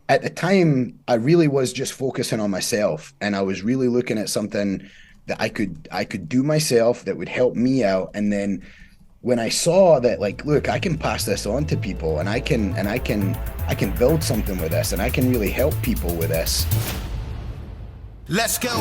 at the time, I really was just focusing on myself, and I was really looking at something that I could do myself that would help me out. And then when I saw that, like, look, I can pass this on to people, and I can build something with this, and I can really help people with this. Let's go.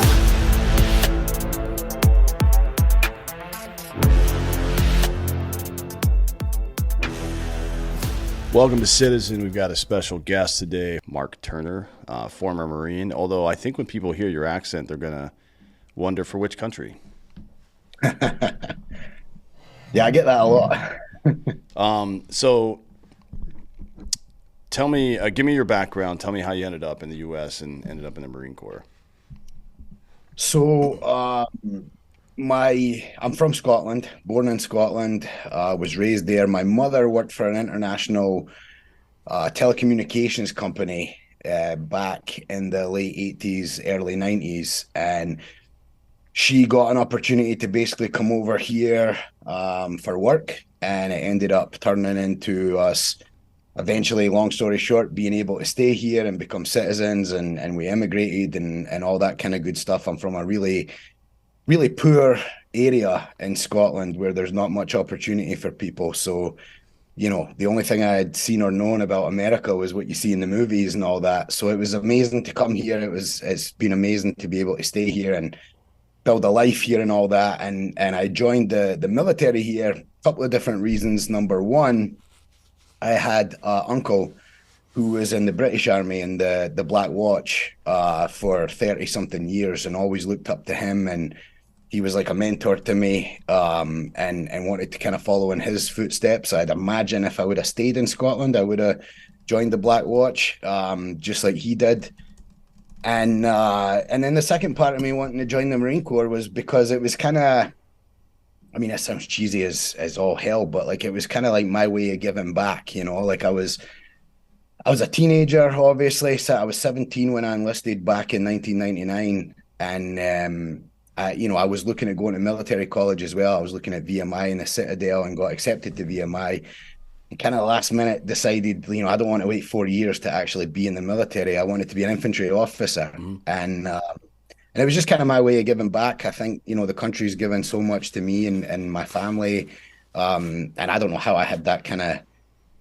Welcome to Citizen. We've got a special guest today, Mark Turner, former Marine. Although I think when people hear your accent, they're going to wonder for which country. Yeah, I get that a lot. So tell me, give me your background. Tell me how you ended up in the U.S. and ended up in the Marine Corps. So, I'm from Scotland, born in Scotland, was raised there. My mother worked for an international telecommunications company back in the late 80s, early 90s, and she got an opportunity to basically come over here for work, and it ended up turning into us eventually, long story short, being able to stay here and become citizens, and we immigrated and all that kind of good stuff. I'm from a really poor area in Scotland where there's not much opportunity for people. So, the only thing I had seen or known about America was what you see in the movies and all that. So it was amazing to come here. It's been amazing to be able to stay here and build a life here and all that. And I joined the military here, a couple of different reasons. Number one, I had an uncle who was in the British Army in the Black Watch for 30 something years, and always looked up to him, and he was like a mentor to me, and wanted to kind of follow in his footsteps. I'd imagine if I would have stayed in Scotland, I would have joined the Black Watch, just like he did. And then the second part of me wanting to join the Marine Corps was because it was kind of, I mean, it sounds cheesy as all hell, but like it was kind of like my way of giving back, like I was a teenager, obviously. So I was 17 when I enlisted back in 1999. And, I was looking at going to military college as well. I was looking at VMI in the Citadel and got accepted to VMI. And kind of last minute decided, I don't want to wait 4 years to actually be in the military. I wanted to be an infantry officer. Mm-hmm. And it was just kind of my way of giving back. I think, the country's given so much to me and my family. And I don't know how I had that kind of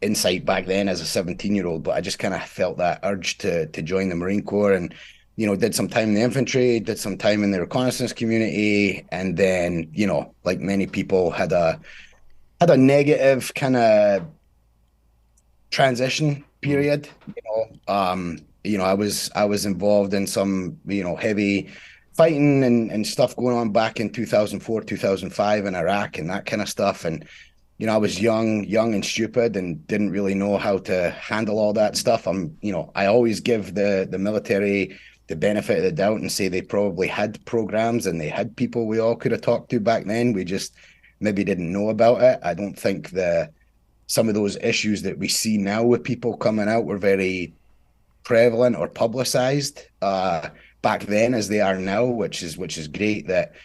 insight back then as a 17-year-old, but I just kind of felt that urge to join the Marine Corps, and did some time in the infantry, did some time in the reconnaissance community, and then like many people had a negative kind of transition period. I was involved in some heavy fighting and stuff going on back in 2004 2005 in Iraq and that kind of stuff. And I was young and stupid and didn't really know how to handle all that stuff. I always give the military the benefit of the doubt and say they probably had programs and they had people we all could have talked to back then. We just maybe didn't know about it. I don't think some of those issues that we see now with people coming out were very prevalent or publicized back then as they are now, which is great that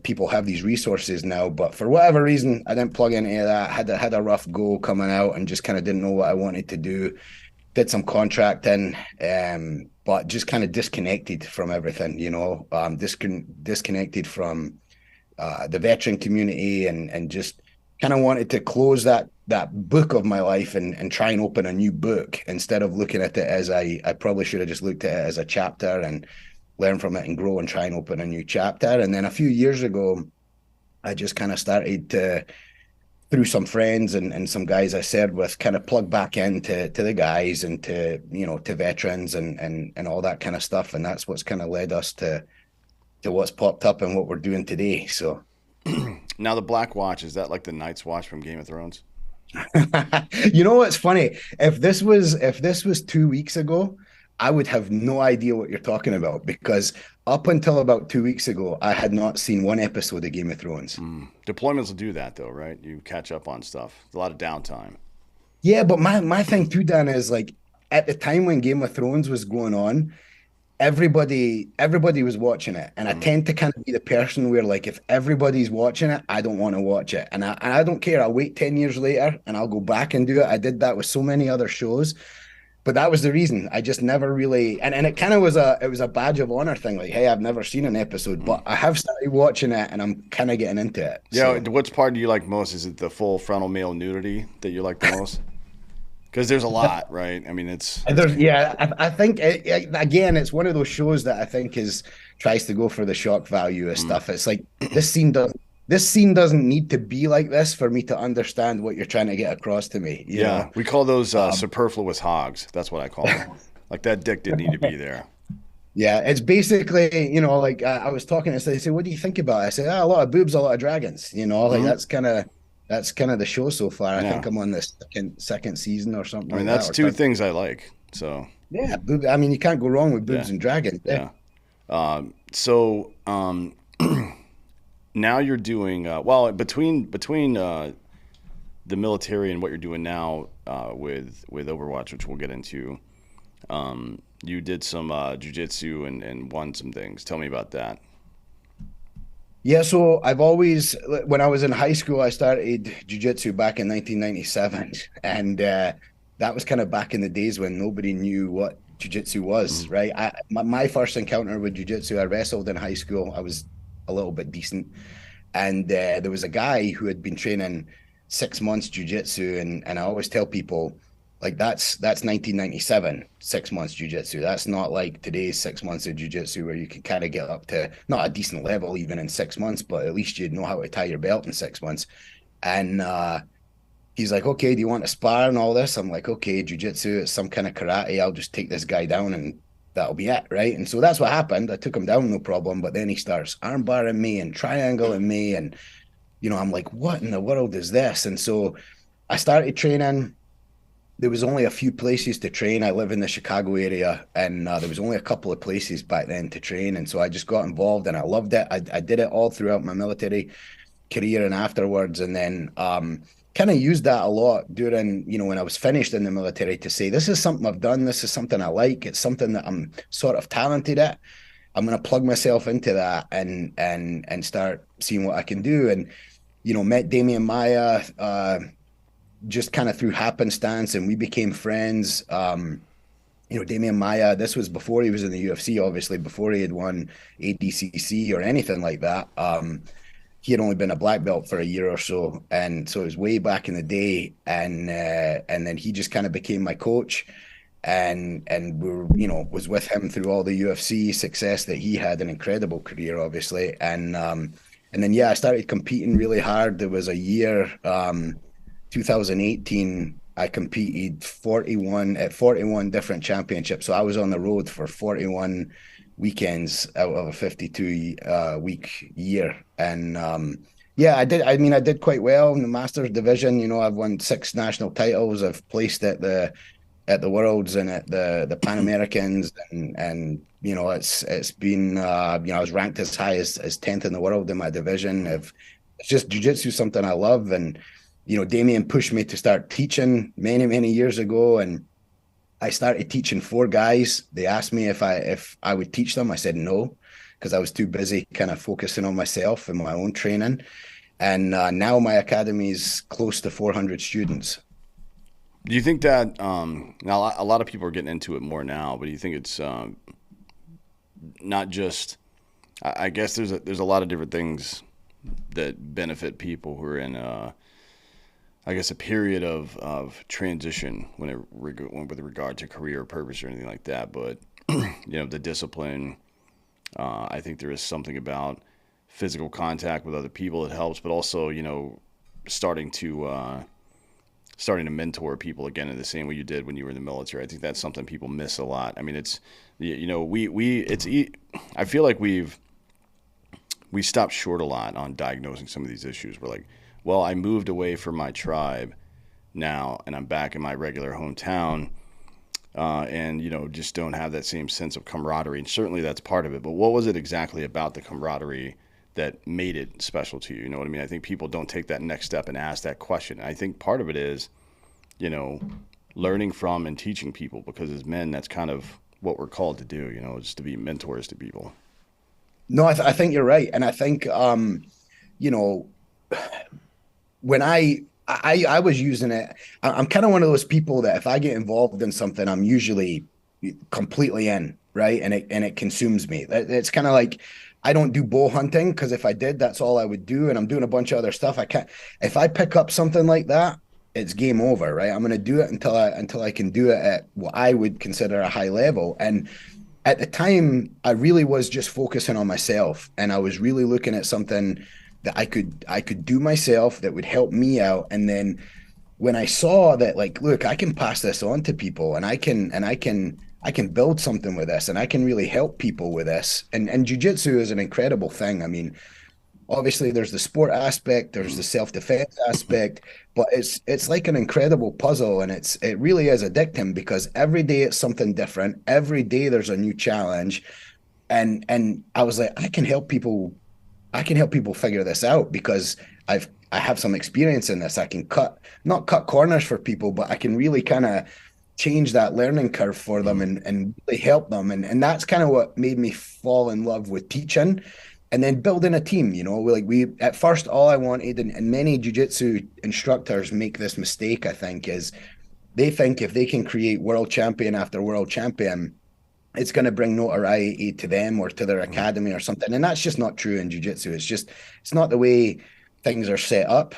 people have these resources now. But for whatever reason, I didn't plug into that. Had a rough go coming out and just kind of didn't know what I wanted to do. Did some contracting, but just kind of disconnected from everything, disconnected from the veteran community, and just kind of wanted to close that book of my life and try and open a new book instead of looking at it as I probably should have just looked at it as a chapter and learn from it and grow and try and open a new chapter. And then a few years ago, I just kind of started to, through some friends and some guys I served with, kind of plug back into the guys and to veterans and all that kind of stuff. And that's what's kind of led us to what's popped up and what we're doing today. So Now the Black Watch, is that like the Night's Watch from Game of Thrones? What's funny? If this was 2 weeks ago, I would have no idea what you're talking about, because up until about 2 weeks ago, I had not seen one episode of Game of Thrones. Deployments will do that, though, right? You catch up on stuff. A lot of downtime. Yeah, but my thing too, Dan, is like at the time when Game of Thrones was going on, everybody was watching it, and I tend to kind of be the person where, like, if everybody's watching it, I don't want to watch it, and I don't care. I'll wait 10 years later and I'll go back and do it. I did that with so many other shows. but that was the reason. I just never really, and it kind of was a badge of honor thing. Like, hey, I've never seen an episode, but I have started watching it, and I'm kind of getting into it. Yeah, So which part do you like most? Is it the full frontal male nudity that you like the most? Because there's a lot, right? I mean, yeah, I think again, it's one of those shows that I think is tries to go for the shock value of mm, stuff. It's like this scene doesn't need to be like this for me to understand what you're trying to get across to me. You yeah. know, We call those um, superfluous hogs. That's what I call them. Like that dick didn't need to be there. yeah, it's basically, like I was talking to, they say, what do you think about it? I said, a lot of boobs, a lot of dragons. Like Hmm. that's kind of the show so far. I Yeah, think I'm on the second season or something I mean like that, that's or two third. things I like. So Yeah, I mean, you can't go wrong with yeah, boobs and dragons. Yeah. yeah. So now you're doing well between the military and what you're doing now with Overwatch, which we'll get into. You did some jujitsu and won some things. Tell me about that. Yeah, so I've always, when I was in high school, I started jujitsu back in 1997, and that was kind of back in the days when nobody knew what jujitsu was, Mhm. right? My first encounter with jujitsu, I wrestled in high school. I was a little bit decent, and there was a guy who had been training 6 months jujitsu, and I always tell people like that's 1997, 6 months jujitsu. That's not like today's 6 months of jujitsu where you can kind of get up to not a decent level even in 6 months, but at least you'd know how to tie your belt in 6 months. And he's like, okay, do you want to spar and all this? I'm like, okay, jujitsu, it's some kind of karate. I'll just take this guy down and that'll be it, right? And so that's what happened. I took him down, no problem. But then he starts arm barring me and triangling me, and I'm like, what in the world is this? And so I started training. There was only a few places to train. I live in the Chicago area, and there was only a couple of places back then to train. And so I just got involved, and I loved it. I did it all throughout my military career and afterwards, and then kind of used that a lot during, when I was finished in the military to say, this is something I've done. This is something I like. It's something that I'm sort of talented at. I'm going to plug myself into that and start seeing what I can do. And met Damian Maya just kind of through happenstance, and we became friends. Damian Maya, this was before he was in the UFC, obviously, before he had won ADCC or anything like that. He had only been a black belt for a year or so, and so it was way back in the day. And then he just kind of became my coach, and we were, was with him through all the UFC success that he had, an incredible career, obviously. And then yeah, I started competing really hard. There was a year, 2018, I competed 41 different championships. So I was on the road for 41 weekends out of a 52 week year. And yeah, I did. I mean, I did quite well in the Masters division. I've won 6 national titles. I've placed at the Worlds and at the Pan Americans, and it's been I was ranked as high as 10th in the world in my division. It's just jujitsu something I love, and Damien pushed me to start teaching many years ago, and I started teaching 4 guys. They asked me if I would teach them. I said no, because I was too busy kind of focusing on myself and my own training. And now my academy is close to 400 students. Do you think that now a lot of people are getting into it more now, but do you think it's not just? I guess there's a lot of different things that benefit people who are in I guess a period of transition with regard to career or purpose or anything like that. But the discipline. I think there is something about physical contact with other people that helps, but also starting to starting to mentor people again in the same way you did when you were in the military. I think that's something people miss a lot. I mean, it's I feel like we stopped short a lot on diagnosing some of these issues. We're like, well, I moved away from my tribe now, and I'm back in my regular hometown, and just don't have that same sense of camaraderie. And certainly that's part of it. But what was it exactly about the camaraderie that made it special to you? You know what I mean? I think people don't take that next step and ask that question. I think part of it is, learning from and teaching people, because as men, that's kind of what we're called to do, just to be mentors to people. No, I think you're right, and I think you know when I was using it. I'm kind of one of those people that if I get involved in something, I'm usually completely in, right? And it consumes me. It's kind of like I don't do bow hunting because if I did, that's all I would do. And I'm doing a bunch of other stuff. I can't if I pick up something like that, it's game over, right? I'm gonna do it until I can do it at what I would consider a high level. And at the time, I really was just focusing on myself, and I was really looking at something that I could do myself that would help me out. And then when I saw that, like, look, I can pass this on to people, and I can build something with this, and I can really help people with this. And jujitsu is an incredible thing. I mean, obviously there's the sport aspect, there's the self-defense aspect, but it's like an incredible puzzle, and it really is addicting because every day it's something different. Every day there's a new challenge. And I was like, I can help people figure this out because I have some experience in this. I can not cut corners for people, but I can really kind of change that learning curve for them and really help them. And that's kind of what made me fall in love with teaching and then building a team. Like we at first, all I wanted, and many jujitsu instructors make this mistake, I think, is they think if they can create world champion after world champion, it's going to bring notoriety to them or to their academy or something. And that's just not true in jiu-jitsu. It's not the way things are set up.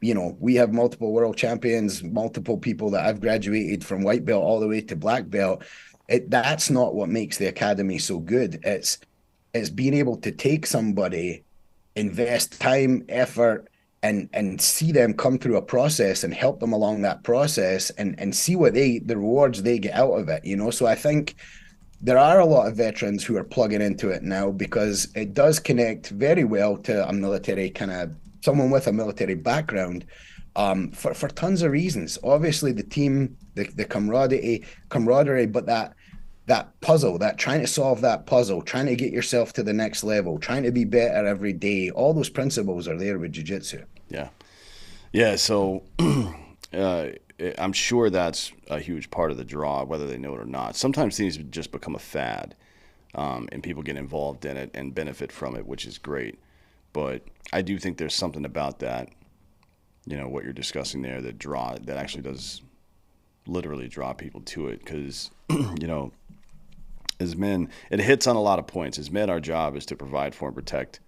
We have multiple world champions, multiple people that I've graduated from white belt all the way to black belt. That's not what makes the academy so good. It's being able to take somebody, invest time, effort, and see them come through a process and help them along that process and see what the rewards they get out of it. So I think there are a lot of veterans who are plugging into it now because it does connect very well to a military someone with a military background, for tons of reasons. Obviously, the team, the camaraderie, but that puzzle, that trying to solve that puzzle, trying to get yourself to the next level, trying to be better every day. All those principles are there with jiu-jitsu. Yeah. Yeah. So I'm sure that's a huge part of the draw, whether they know it or not. Sometimes things just become a fad, and people get involved in it and benefit from it, which is great. But I do think there's something about that, what you're discussing there, that actually does literally draw people to it. Because, as men, it hits on a lot of points. As men, our job is to provide for and protect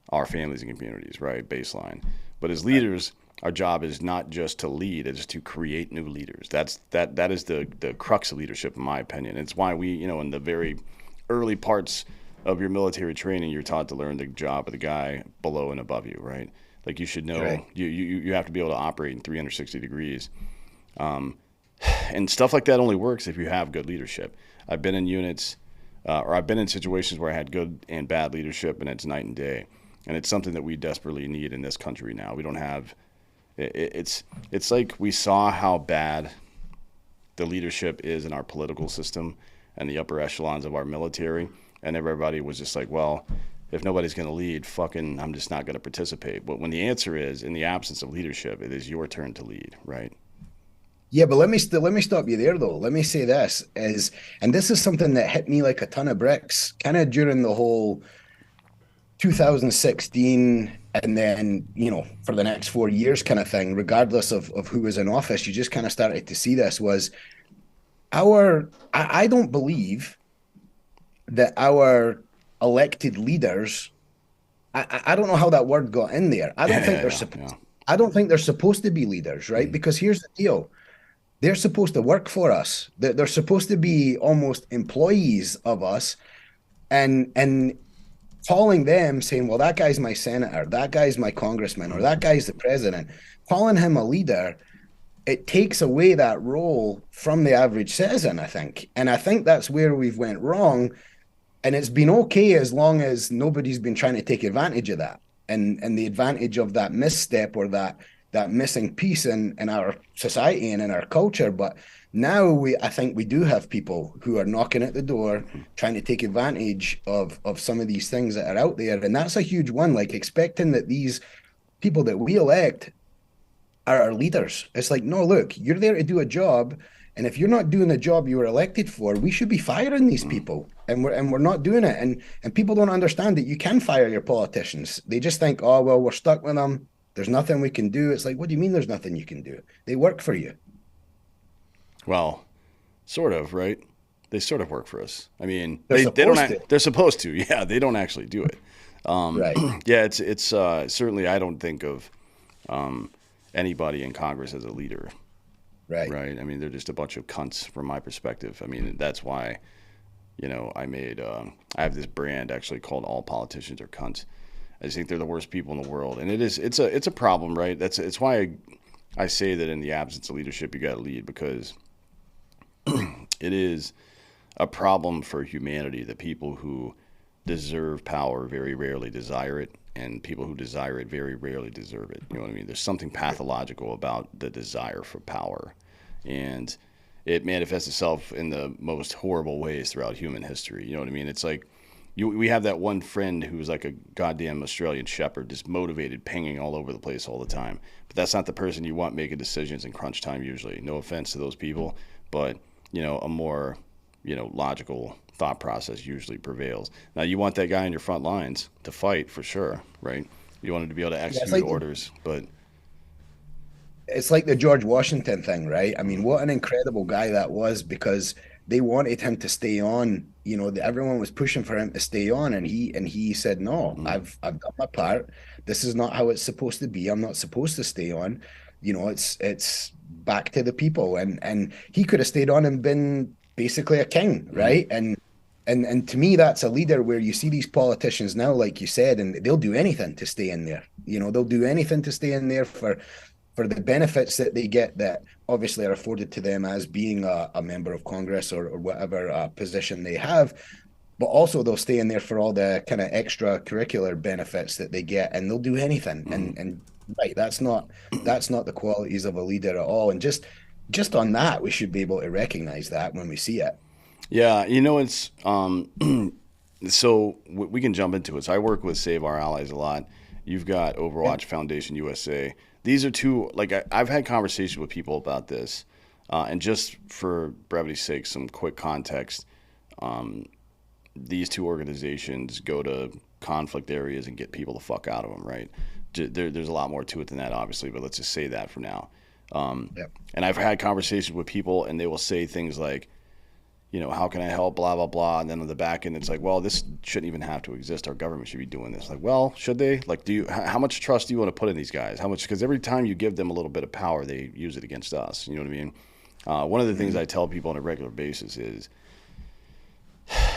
our families and communities, right? Baseline. But as leaders, our job is not just to lead; it is to create new leaders. That is the crux of leadership, in my opinion. It's why we, in the very early parts of your military training, you're taught to learn the job of the guy below and above you, right? Like you should know, right. You have to be able to operate in 360 degrees, and stuff like that only works if you have good leadership. I've been in units, or I've been in situations where I had good and bad leadership, and it's night and day, and it's something that we desperately need in this country now. We don't have. It's like we saw how bad the leadership is in our political system and the upper echelons of our military, and everybody was just like, well, if nobody's going to lead, I'm just not going to participate. But when the answer is, in the absence of leadership, it is your turn to lead, right? Yeah, but let me stop you there though. Let me say and this is something that hit me like a ton of bricks, kind of during the whole 2016 and then, for the next 4 years kind of thing, regardless of who was in office, you just kind of started to see this was I don't believe that our elected leaders, I don't know how that word got in there. I don't think they're supposed to be leaders, right? Because here's the deal. They're supposed to work for us. They're supposed to be almost employees of us, and calling them saying, well, that guy's my senator, that guy's my congressman, or that guy's the president, calling him a leader, it takes away that role from the average citizen, I think. And I think that's where we've went wrong. And it's been okay as long as nobody's been trying to take advantage of that and the advantage of that misstep or that missing piece in our society and in our culture. But now I think we do have people who are knocking at the door, trying to take advantage of some of these things that are out there. And that's a huge one, like expecting that these people that we elect are our leaders. It's like, no, look, you're there to do a job. And if you're not doing the job you were elected for, we should be firing these people. And we're not doing it. And people don't understand that you can fire your politicians. They just think, oh, well, we're stuck with them. There's nothing we can do. It's like, what do you mean there's nothing you can do? They work for you. Well, sort of, right? They sort of work for us. I mean, They're they don't supposed to. act, they're supposed to. Yeah, they don't actually do it. Right. Yeah, it's certainly I don't think of anybody in Congress as a leader, Right. right? I mean, they're just a bunch of cunts from my perspective. I mean, that's why I made I have this brand actually called All Politicians Are Cunts. I just think they're the worst people in the world, and it's a problem, right? It's why I say that in the absence of leadership, you got to lead because it is a problem for humanity that people who deserve power very rarely desire it, and people who desire it very rarely deserve it. You know what I mean? There's something pathological about the desire for power, and it manifests itself in the most horrible ways throughout human history. You know what I mean? It's like we have that one friend who's like a goddamn Australian shepherd, just motivated, pinging all over the place all the time. But that's not the person you want making decisions in crunch time usually. No offense to those people, but a more logical thought process usually prevails. Now you want that guy in your front lines to fight for sure, right? You want him to be able to Yeah, execute orders, but it's like the George Washington thing, right? I mean, what an incredible guy that was because they wanted him to stay on. Everyone was pushing for him to stay on, and he said, "No, I've done my part. This is not how it's supposed to be. I'm not supposed to stay on. It's back to the people." And he could have stayed on and been basically a king, right? And to me, that's a leader where you see these politicians now, like you said, and they'll do anything to stay in there. They'll do anything to stay in there for the benefits that they get that obviously are afforded to them as being a member of Congress or whatever position they have. But also they'll stay in there for all the kind of extracurricular benefits that they get, and they'll do anything. And right, that's not the qualities of a leader at all. And just on that, we should be able to recognize that when we see it. yeah, it's so we can jump into it. So I work with Save Our Allies a lot. You've got Yeah. Overwatch Foundation USA. These are two, like, I've had conversations with people about this. And just for brevity's sake, some quick context. These two organizations go to conflict areas and get people the fuck out of them, right? There's a lot more to it than that, obviously, but let's just say that for now. Yep. And I've had conversations with people, and they will say things like, how can I help, blah, blah, blah. And then on the back end, it's like, well, this shouldn't even have to exist. Our government should be doing this. Like, well, should they? Like, how much trust do you want to put in these guys? How much? Because every time you give them a little bit of power, they use it against us. You know what I mean? One of the things I tell people on a regular basis is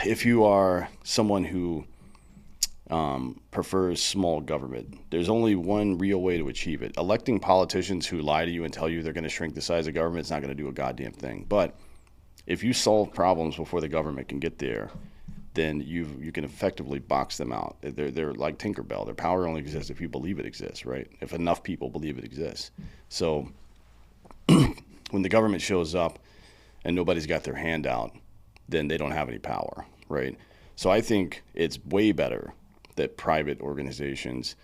if you are someone who prefers small government, there's only one real way to achieve it. Electing politicians who lie to you and tell you they're going to shrink the size of government is not going to do a goddamn thing. But if you solve problems before the government can get there, then you can effectively box them out. They're like Tinkerbell. Their power only exists if you believe it exists, right? If enough people believe it exists. So when the government shows up and nobody's got their hand out, then they don't have any power, right? So I think it's way better that private organizations,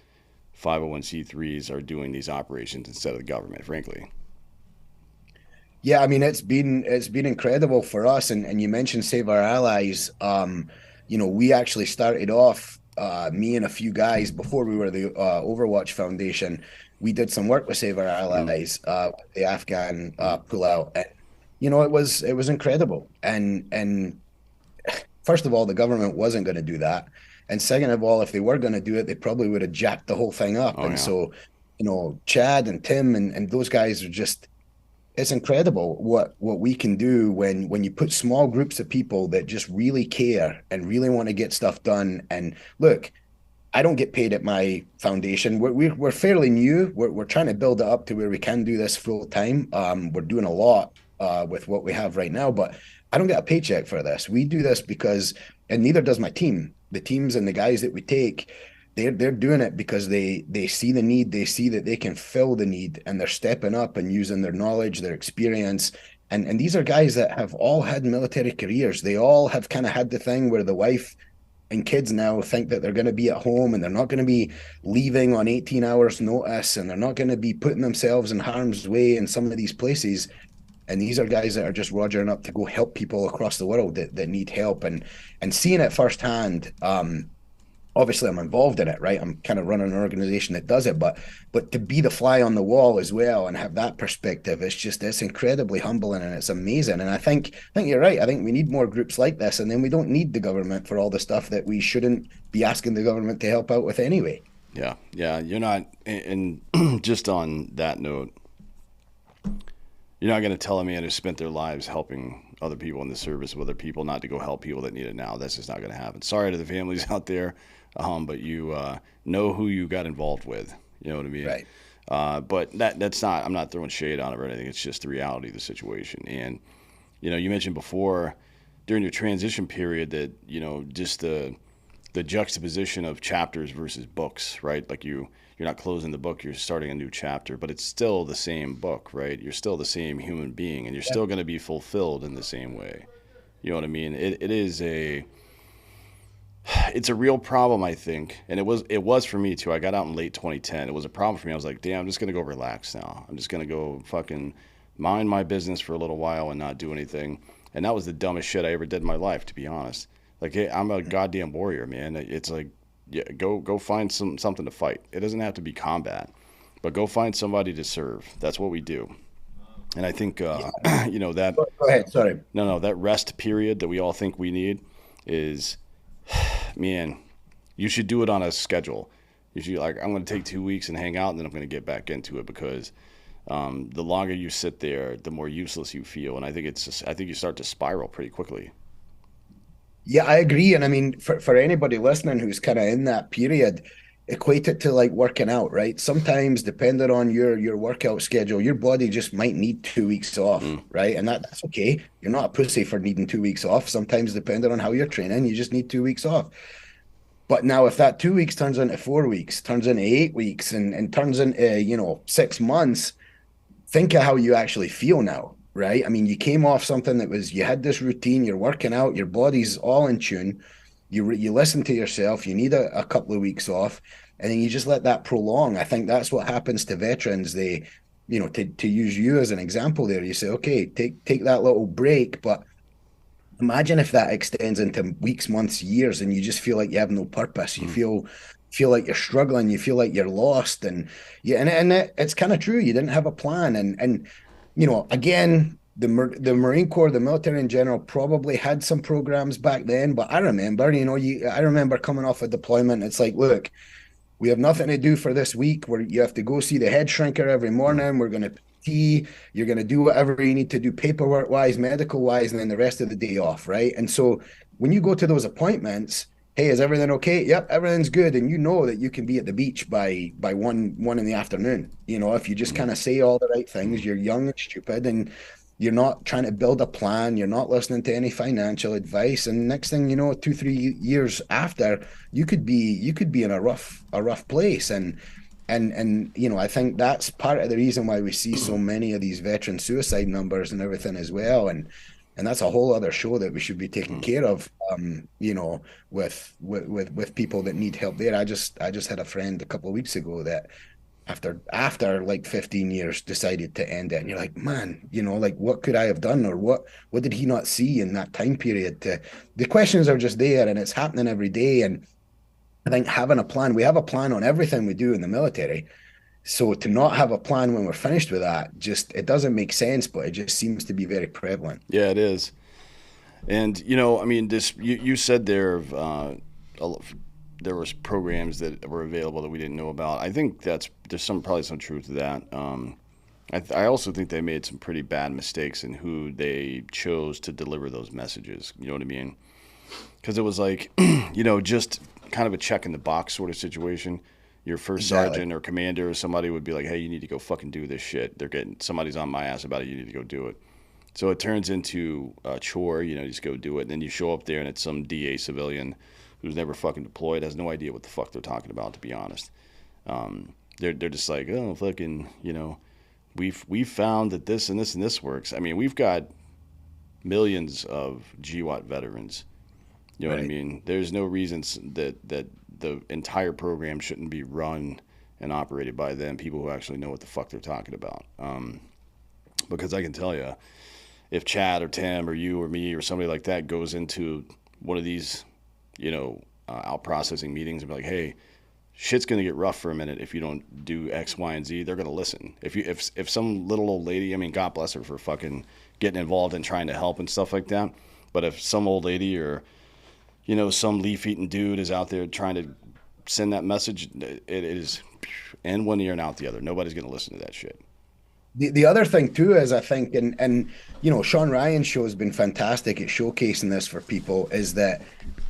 501c3s, are doing these operations instead of the government, frankly. Yeah, I mean it's been incredible for us, and you mentioned Save Our Allies. We actually started off, me and a few guys before we were the Overwatch Foundation. We did some work with Save Our Allies, the Afghan pullout. And, it was incredible. And first of all, the government wasn't going to do that, and second of all, if they were going to do it, they probably would have jacked the whole thing up. Oh, And yeah. so, Chad and Tim and those guys are just it's incredible what we can do when you put small groups of people that just really care and really want to get stuff done. And look, I don't get paid at my foundation. We're fairly new. We're trying to build it up to where we can do this full time. We're doing a lot with what we have right now, but I don't get a paycheck for this. We do this because, and neither does my team. The teams and the guys that we take, they're doing it because they see the need, they see that they can fill the need, and they're stepping up and using their knowledge, their experience. And these are guys that have all had military careers. They all have kind of had the thing where the wife and kids now think that they're going to be at home and they're not going to be leaving on 18 hours notice, and they're not going to be putting themselves in harm's way in some of these places. And these are guys that are just rogering up to go help people across the world that need help, and seeing it firsthand. obviously I'm involved in it, right? I'm kind of running an organization that does it, but to be the fly on the wall as well and have that perspective, it's incredibly humbling and it's amazing. And I think you're right. I think we need more groups like this, and then we don't need the government for all the stuff that we shouldn't be asking the government to help out with anyway. Yeah, yeah. You're not, and just on that note, you're not going to tell a man who spent their lives helping other people in the service of other people not to go help people that need it now. That's just not going to happen. Sorry to the families out there, but you know who you got involved with. You know what I mean? Right. But that's not. I'm not throwing shade on it or anything. It's just the reality of the situation. And you mentioned before during your transition period that just the juxtaposition of chapters versus books, right? Like you're not closing the book, you're starting a new chapter, but it's still the same book, right? You're still the same human being, and you're Yeah. still going to be fulfilled in the same way. You know what I mean? It is it's a real problem, I think, and it was for me too. I got out in late 2010. It was a problem for me. I was like, damn, I'm just gonna go relax now. I'm just gonna go fucking mind my business for a little while and not do anything. And that was the dumbest shit I ever did in my life, to be honest. Like, hey, I'm a goddamn warrior, man. It's like, yeah, go find something to fight. It doesn't have to be combat, but go find somebody to serve. That's what we do. And I think Yeah. that Go ahead. Sorry. no, that rest period that we all think we need is, man, you should do it on a schedule. You should, like, I'm going to take 2 weeks and hang out, and then I'm going to get back into it because the longer you sit there, the more useless you feel, and I think you start to spiral pretty quickly. Yeah, I agree. And I mean, for anybody listening who's kind of in that period, equate it to like working out, right? Sometimes, depending on your workout schedule, your body just might need 2 weeks off, Mm. right? And that's okay. You're not a pussy for needing 2 weeks off. Sometimes, depending on how you're training, you just need 2 weeks off. But now, if that 2 weeks turns into 4 weeks, turns into 8 weeks, and turns into 6 months, think of how you actually feel now, right? I mean, you came off something that was you had this routine, you're working out, your body's all in tune. You listen to yourself. You need a couple of weeks off, and then you just let that prolong. I think that's what happens to veterans. They, to use you as an example, there, you say, okay, take that little break, but imagine if that extends into weeks, months, years, and you just feel like you have no purpose. You Mm. feel like you're struggling. You feel like you're lost, and yeah, and it's kind of true. You didn't have a plan, and again, the Marine Corps, the military in general, probably had some programs back then. But I remember, I remember coming off a deployment. It's like, look, we have nothing to do for this week where you have to go see the head shrinker every Mm. morning. We're going to tea. You're going to do whatever you need to do paperwork wise, medical wise, and then the rest of the day off. Right. And so when you go to those appointments, hey, is everything okay? Yep, everything's good. And you know that you can be at the beach by one in the afternoon. If you just Mm. kind of say all the right things, you're young and stupid and you're not trying to build a plan, you're not listening to any financial advice. And next thing you know, 2, 3 years after, you could be in a rough place. And I think that's part of the reason why we see so many of these veteran suicide numbers and everything as well. And that's a whole other show that we should be taking Mm. care of, with people that need help there. I just had a friend a couple of weeks ago that after like 15 years decided to end it. And you're like, man, like what could I have done, or what did he not see in that time period? The questions are just there, and it's happening every day. And I think having a plan, we have a plan on everything we do in the military. So to not have a plan when we're finished with that, just it doesn't make sense, but it just seems to be very prevalent. Yeah, it is. And I mean, this you said a- there was programs that were available that we didn't know about. I think there's probably some truth to that. I also think they made some pretty bad mistakes in who they chose to deliver those messages. You know what I mean? Because it was like, just kind of a check in the box sort of situation. Your first Exactly. sergeant or commander or somebody would be like, "Hey, you need to go fucking do this shit. Somebody's on my ass about it. You need to go do it." So it turns into a chore. You just go do it, and then you show up there, and it's some DA civilian who's never fucking deployed, has no idea what the fuck they're talking about. To be honest, they're just like, oh, fucking, we've found that this and this and this works. I mean, we've got millions of GWAT veterans. You know what I Right. mean? There's no reason that the entire program shouldn't be run and operated by them, people who actually know what the fuck they're talking about. Because I can tell you, if Chad or Tim or you or me or somebody like that goes into one of these, you know, out processing meetings and be like, hey, shit's gonna get rough for a minute if you don't do X, Y, and Z. They're gonna listen. If some little old lady, I mean, God bless her for fucking getting involved and trying to help and stuff like that. But if some old lady or some leaf eating dude is out there trying to send that message, it is in one ear and out the other. Nobody's gonna listen to that shit. The other thing too is I think and Sean Ryan's show has been fantastic at showcasing this for people is that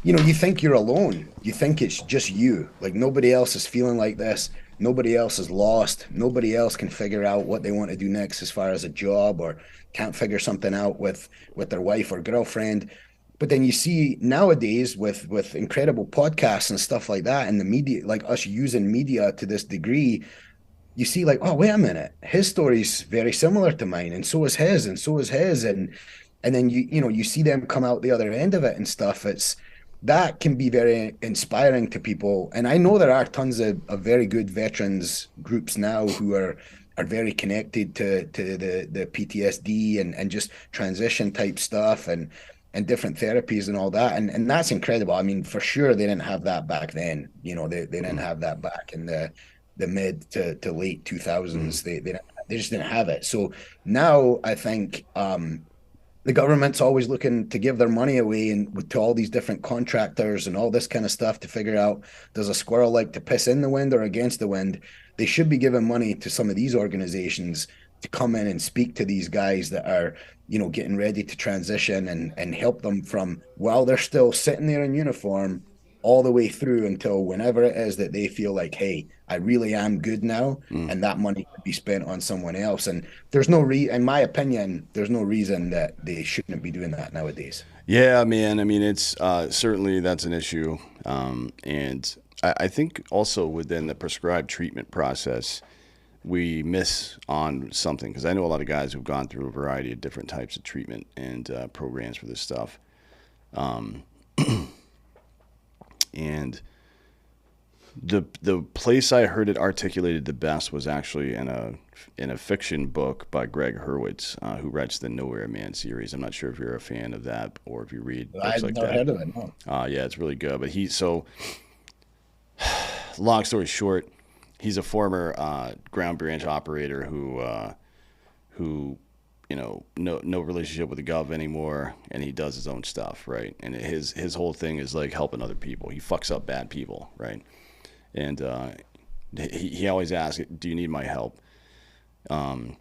you think you're alone. You think it's just you. Like nobody else is feeling like this. Nobody else is lost. Nobody else can figure out what they want to do next as far as a job or can't figure something out with their wife or girlfriend. But then you see nowadays with incredible podcasts and stuff like that and the media, like us using media to this degree, you see like, oh, wait a minute, his story's very similar to mine, and so is his, and so is his, and then you see them come out the other end of it and stuff. It's that can be very inspiring to people. And I know there are tons of very good veterans groups now who are very connected to the PTSD and just transition type stuff and different therapies and all that. And that's incredible. I mean, for sure they didn't have that back then. They didn't have that back in the mid to late 2000s. They just didn't have it. So now I think the government's always looking to give their money away and to all these different contractors and all this kind of stuff to figure out, does a squirrel like to piss in the wind or against the wind? They should be giving money to some of these organizations to come in and speak to these guys that are getting ready to transition and help them from while they're still sitting there in uniform all the way through until whenever it is that they feel like, hey, I really am good now, and that money could be spent on someone else. And there's in my opinion, there's no reason that they shouldn't be doing that nowadays. Yeah, man. I mean, it's certainly that's an issue, and I think also within the prescribed treatment process, we miss on something because I know a lot of guys who've gone through a variety of different types of treatment and programs for this stuff. And the place I heard it articulated the best was actually in a fiction book by Greg Hurwitz, who writes the Nowhere Man series. I'm not sure if you're a fan of that or if you read books I've like never that. heard of it. No. Yeah, it's really good. But long story short, he's a former ground branch operator who no relationship with the gov anymore, and he does his own stuff, right? And his whole thing is like helping other people. He fucks up bad people, right? And he always asks, "Do you need my help?" And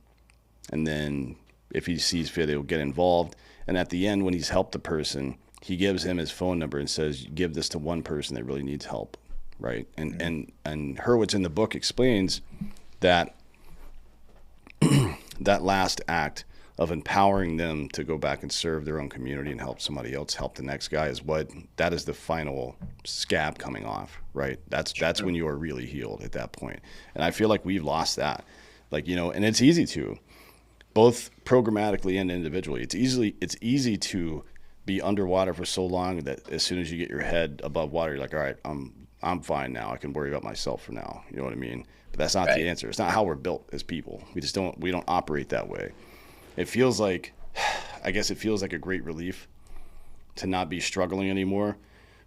then if he sees fit, he'll get involved. And at the end, when he's helped the person, he gives him his phone number and says, "Give this to one person that really needs help," right? And Hurwitz in the book explains that that last act of empowering them to go back and serve their own community and help somebody else help the next guy that is the final scab coming off, right? That's when you are really healed at that point. And I feel like we've lost that, and it's easy to both programmatically and individually. It's easy to be underwater for so long that as soon as you get your head above water, you're like, all right, I'm fine now. I can worry about myself for now. You know what I mean? But that's not the answer. It's not how we're built as people. We don't operate that way. It feels like a great relief to not be struggling anymore,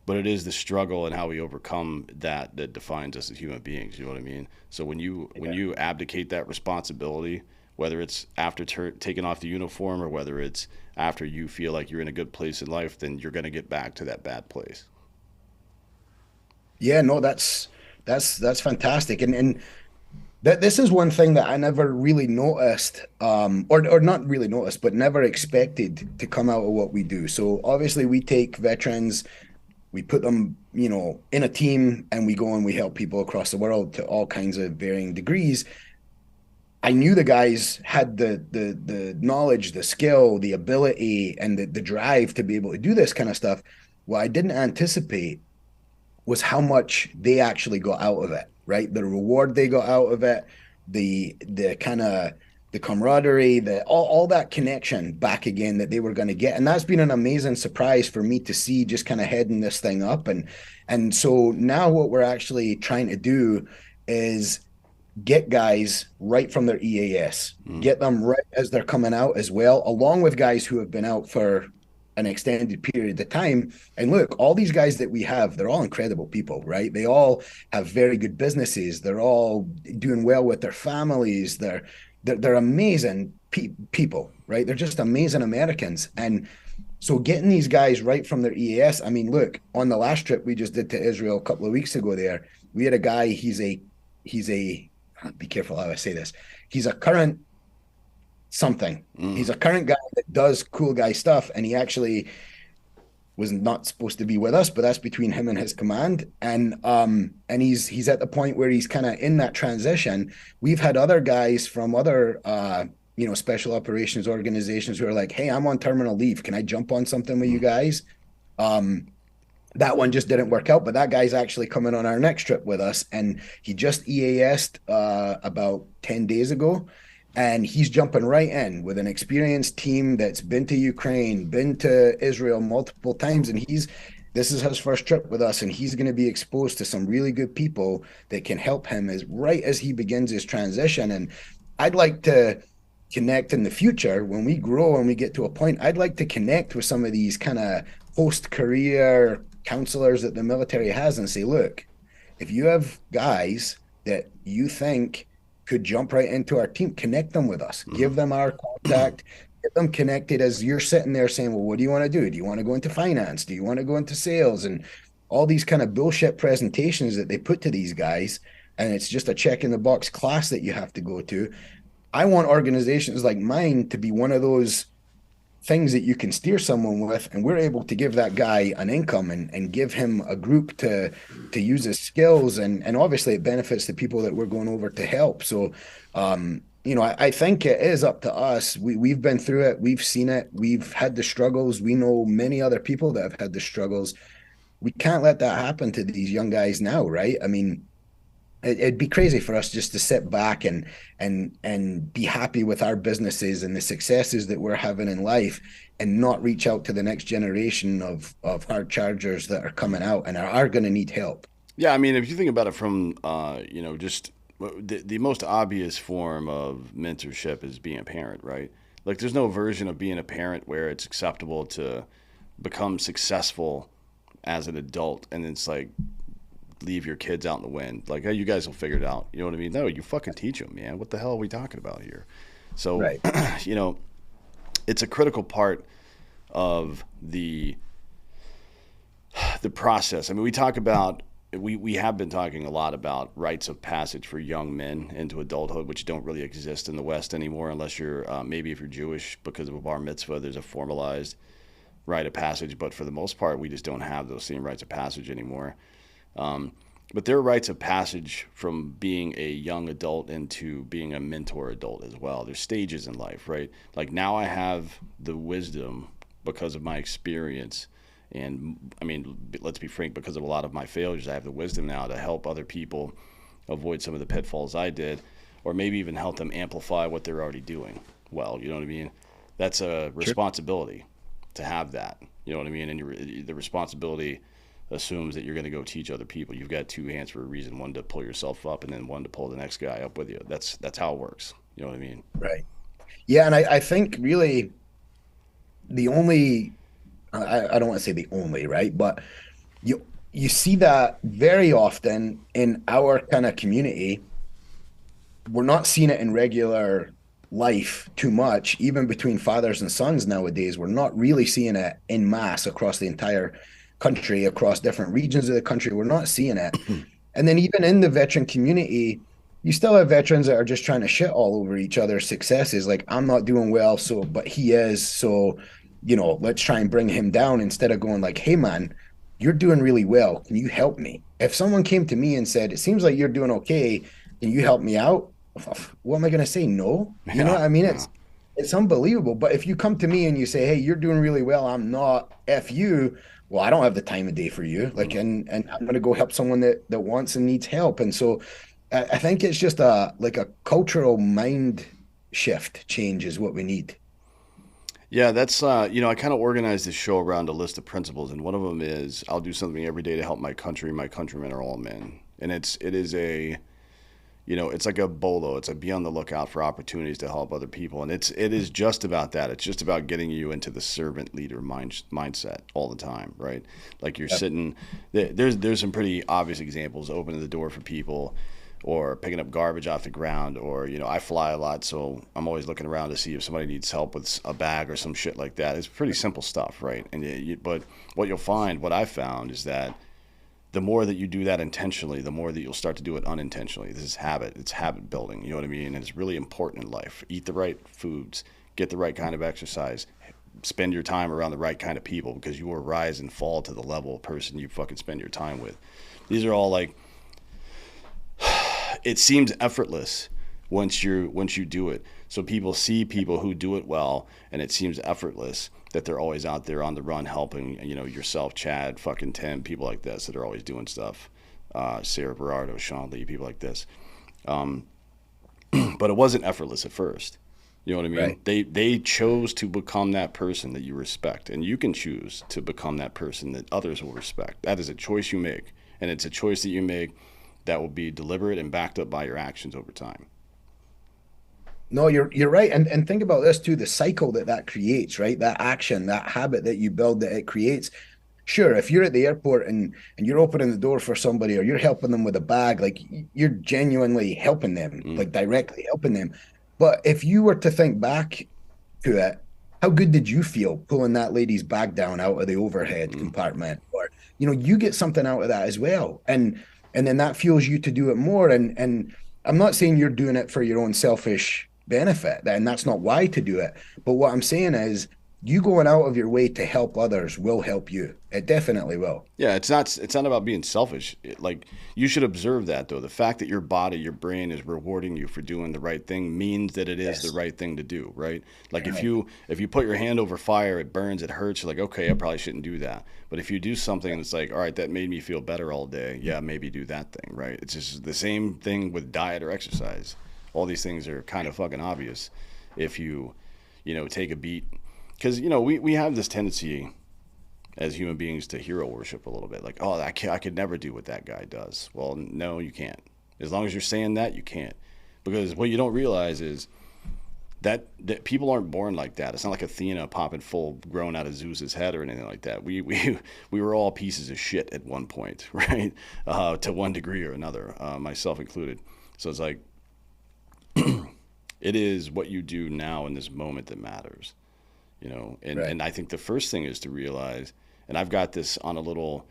but it is the struggle and how we overcome that defines us as human beings. You know what I mean? So when you abdicate that responsibility, whether it's after taking off the uniform or whether it's after you feel like you're in a good place in life, then you're going to get back to that bad place. Yeah, no, that's fantastic. And that this is one thing that I never really noticed, or not really noticed, but never expected to come out of what we do. So obviously we take veterans, we put them, in a team, and we go and we help people across the world to all kinds of varying degrees. I knew the guys had the knowledge, the skill, the ability, and the drive to be able to do this kind of stuff. What I didn't anticipate was how much they actually got out of it, right? The reward they got out of it, the kind of the camaraderie, all that connection back again that they were going to get. And that's been an amazing surprise for me to see, just kind of heading this thing up. And so now what we're actually trying to do is get guys right from their EAS, get them right as they're coming out as well, along with guys who have been out for an extended period of time. And look, all these guys that we have, they're all incredible people, right? They all have very good businesses. They're all doing well with their families. They're amazing people, right? They're just amazing Americans. And so getting these guys right from their EAS, I mean, look, on the last trip we just did to Israel a couple of weeks ago there, we had a guy, he's a be careful how I say this. He's a current something. He's a current guy that does cool guy stuff, and he actually was not supposed to be with us, but that's between him and his command. And he's at the point where he's kind of in that transition. We've had other guys from other special operations organizations who are like, hey, I'm on terminal leave. Can I jump on something with you guys? That one just didn't work out, but that guy's actually coming on our next trip with us, and he just EAS'd about 10 days ago, and he's jumping right in with an experienced team that's been to Ukraine, been to Israel multiple times, and this is his first trip with us, and he's going to be exposed to some really good people that can help him right as he begins his transition. And I'd like to connect in the future when we grow and we get to a point. I'd like to connect with some of these kind of post-career counselors that the military has and say, look, if you have guys that you think could jump right into our team, connect them with us, give them our contact, get them connected as you're sitting there saying, well, what do you want to do? Do you want to go into finance? Do you want to go into sales? And all these kind of bullshit presentations that they put to these guys. And it's just a check in the box class that you have to go to. I want organizations like mine to be one of those things that you can steer someone with, and we're able to give that guy an income and give him a group to use his skills, and obviously it benefits the people that we're going over to help. So I think it is up to us. We've been through it, we've seen it, we've had the struggles, we know many other people that have had the struggles. We can't let that happen to these young guys now, right? I mean, it'd be crazy for us just to sit back and be happy with our businesses and the successes that we're having in life and not reach out to the next generation of hard chargers that are coming out and are going to need help. Yeah, I mean, if you think about it from, just the most obvious form of mentorship is being a parent, right? Like, there's no version of being a parent where it's acceptable to become successful as an adult and it's like, leave your kids out in the wind. Like, hey, you guys will figure it out. You know what I mean? No, you fucking teach them, man. What the hell are we talking about here? So, right. It's a critical part of the process. I mean, we have been talking a lot about rites of passage for young men into adulthood, which don't really exist in the West anymore, unless you're maybe if you're Jewish, because of a bar mitzvah, there's a formalized rite of passage. But for the most part, we just don't have those same rites of passage anymore. But there are rites of passage from being a young adult into being a mentor adult as well. There's stages in life, right? Like, now I have the wisdom because of my experience. And I mean, let's be frank, because of a lot of my failures, I have the wisdom now to help other people avoid some of the pitfalls I did, or maybe even help them amplify what they're already doing well. You know what I mean? That's a responsibility to have that. You know what I mean? And the responsibility assumes that you're going to go teach other people. You've got two hands for a reason: one to pull yourself up, and then one to pull the next guy up with you. That's how it works. You know what I mean? Right. Yeah, and I think really the only I don't want to say the only, right, but you see that very often in our kind of community. We're not seeing it in regular life too much, even between fathers and sons nowadays. We're not really seeing it in mass across the entire country, across different regions of the country. We're not seeing it. And then even in the veteran community, you still have veterans that are just trying to shit all over each other's successes. Like, I'm not doing well, but he is. So, let's try and bring him down, instead of going like, hey man, you're doing really well. Can you help me? If someone came to me and said, it seems like you're doing okay, can you help me out? What am I going to say? No. You know what I mean? It's unbelievable. But if you come to me and you say, hey, you're doing really well, I'm not, F you. Well, I don't have the time of day for you. Like, and I'm going to go help someone that wants and needs help. And so I think it's just a cultural mind shift change is what we need. Yeah, that's I kind of organized this show around a list of principles, and one of them is I'll do something every day to help my country. My countrymen are all men, and it is a It's like a bolo. It's like be on the lookout for opportunities to help other people, and it is just about that. It's just about getting you into the servant leader mindset all the time, right? Like you're Yep. sitting there's some pretty obvious examples: opening the door for people, or picking up garbage off the ground, or I fly a lot, so I'm always looking around to see if somebody needs help with a bag or some shit like that. It's pretty simple stuff, right? But what I found is that the more that you do that intentionally, the more that you'll start to do it unintentionally. This is habit. It's habit building. You know what I mean? And it's really important in life. Eat the right foods, get the right kind of exercise, spend your time around the right kind of people, because you will rise and fall to the level of person you fucking spend your time with. These are all like, it seems effortless once you do it. So people see people who do it well, and it seems effortless that they're always out there on the run helping. Yourself, Chad, fucking Tim, people like this that are always doing stuff. Sarah Berardo, Sean Lee, people like this. But it wasn't effortless at first. You know what I mean? Right. They chose to become that person that you respect, and you can choose to become that person that others will respect. That is a choice you make, and it's a choice that you make that will be deliberate and backed up by your actions over time. No, you're right, and think about this too, the cycle that creates, right? That action, that habit that you build, that it creates. Sure, if you're at the airport and you're opening the door for somebody, or you're helping them with a bag, like you're genuinely helping them, Mm, like directly helping them. But if you were to think back to it, how good did you feel pulling that lady's bag down out of the overhead mm. compartment? Or, you get something out of that as well. And then that fuels you to do it more. And I'm not saying you're doing it for your own selfish benefit, and that's not why to do it. But what I'm saying is you going out of your way to help others will help you. It definitely will. Yeah, it's not about being selfish. Like, you should observe that, though. The fact that your body, your brain is rewarding you for doing the right thing means that it is the Yes. right thing to do, right? Like, if Right. you put your hand over fire, it burns, it hurts. You're like, okay, I probably shouldn't do that. But if you do something that's like, all right, that made me feel better all day, yeah, maybe do that thing, right? It's just the same thing with diet or exercise. All these things are kind of fucking obvious if you take a beat, because we have this tendency as human beings to hero worship a little bit. Like, oh, I could never do what that guy does. Well, no, you can't. As long as you're saying that, you can't. Because what you don't realize is that people aren't born like that. It's not like Athena popping full grown out of Zeus's head or anything like that. We were all pieces of shit at one point, right? To one degree or another, myself included. So it's like, it is what you do now in this moment that matters. and Right. and I think the first thing is to realize, and I've got this on a little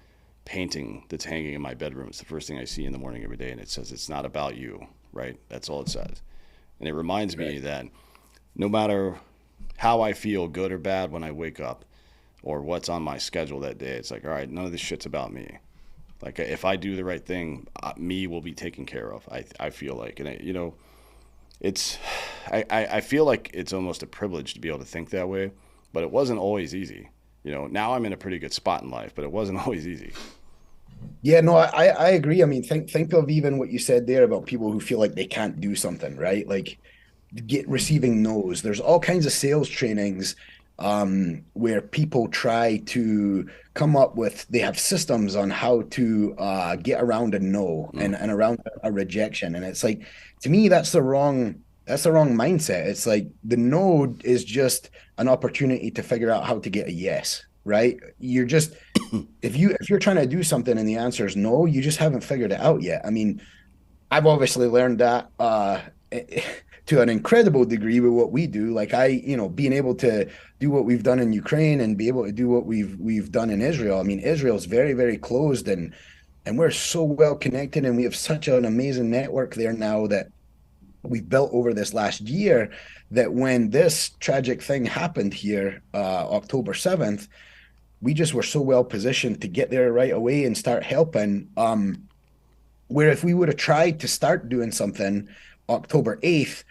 painting that's hanging in my bedroom. It's the first thing I see in the morning every day, and it says it's not about you, right? That's all it says. And it reminds me Right. that no matter how I feel, good or bad, when I wake up, or what's on my schedule that day, it's like, all right, none of this shit's about me. Like, if I do the right thing, me will be taken care of. I feel like, and it's I feel like it's almost a privilege to be able to think that way, but it wasn't always easy. Now I'm in a pretty good spot in life, but it wasn't always easy. Yeah, no, I agree. I mean, think of even what you said there about people who feel like they can't do something, right? Like get receiving no's. There's all kinds of sales trainings where people try to come up with, they have systems on how to get around a no Mm. and around a rejection. And it's like, to me, that's the wrong mindset. It's like the no is just an opportunity to figure out how to get a yes, right? You're just if you're trying to do something and the answer is no, you just haven't figured it out yet. I mean, I've obviously learned that to an incredible degree with what we do. Like being able to do what we've done in Ukraine and be able to do what we've done in Israel. I mean, Israel's very, very closed and we're so well connected and we have such an amazing network there now that we've built over this last year that when this tragic thing happened here, October 7th, we just were so well positioned to get there right away and start helping. Where if we would have tried to start doing something October 8th,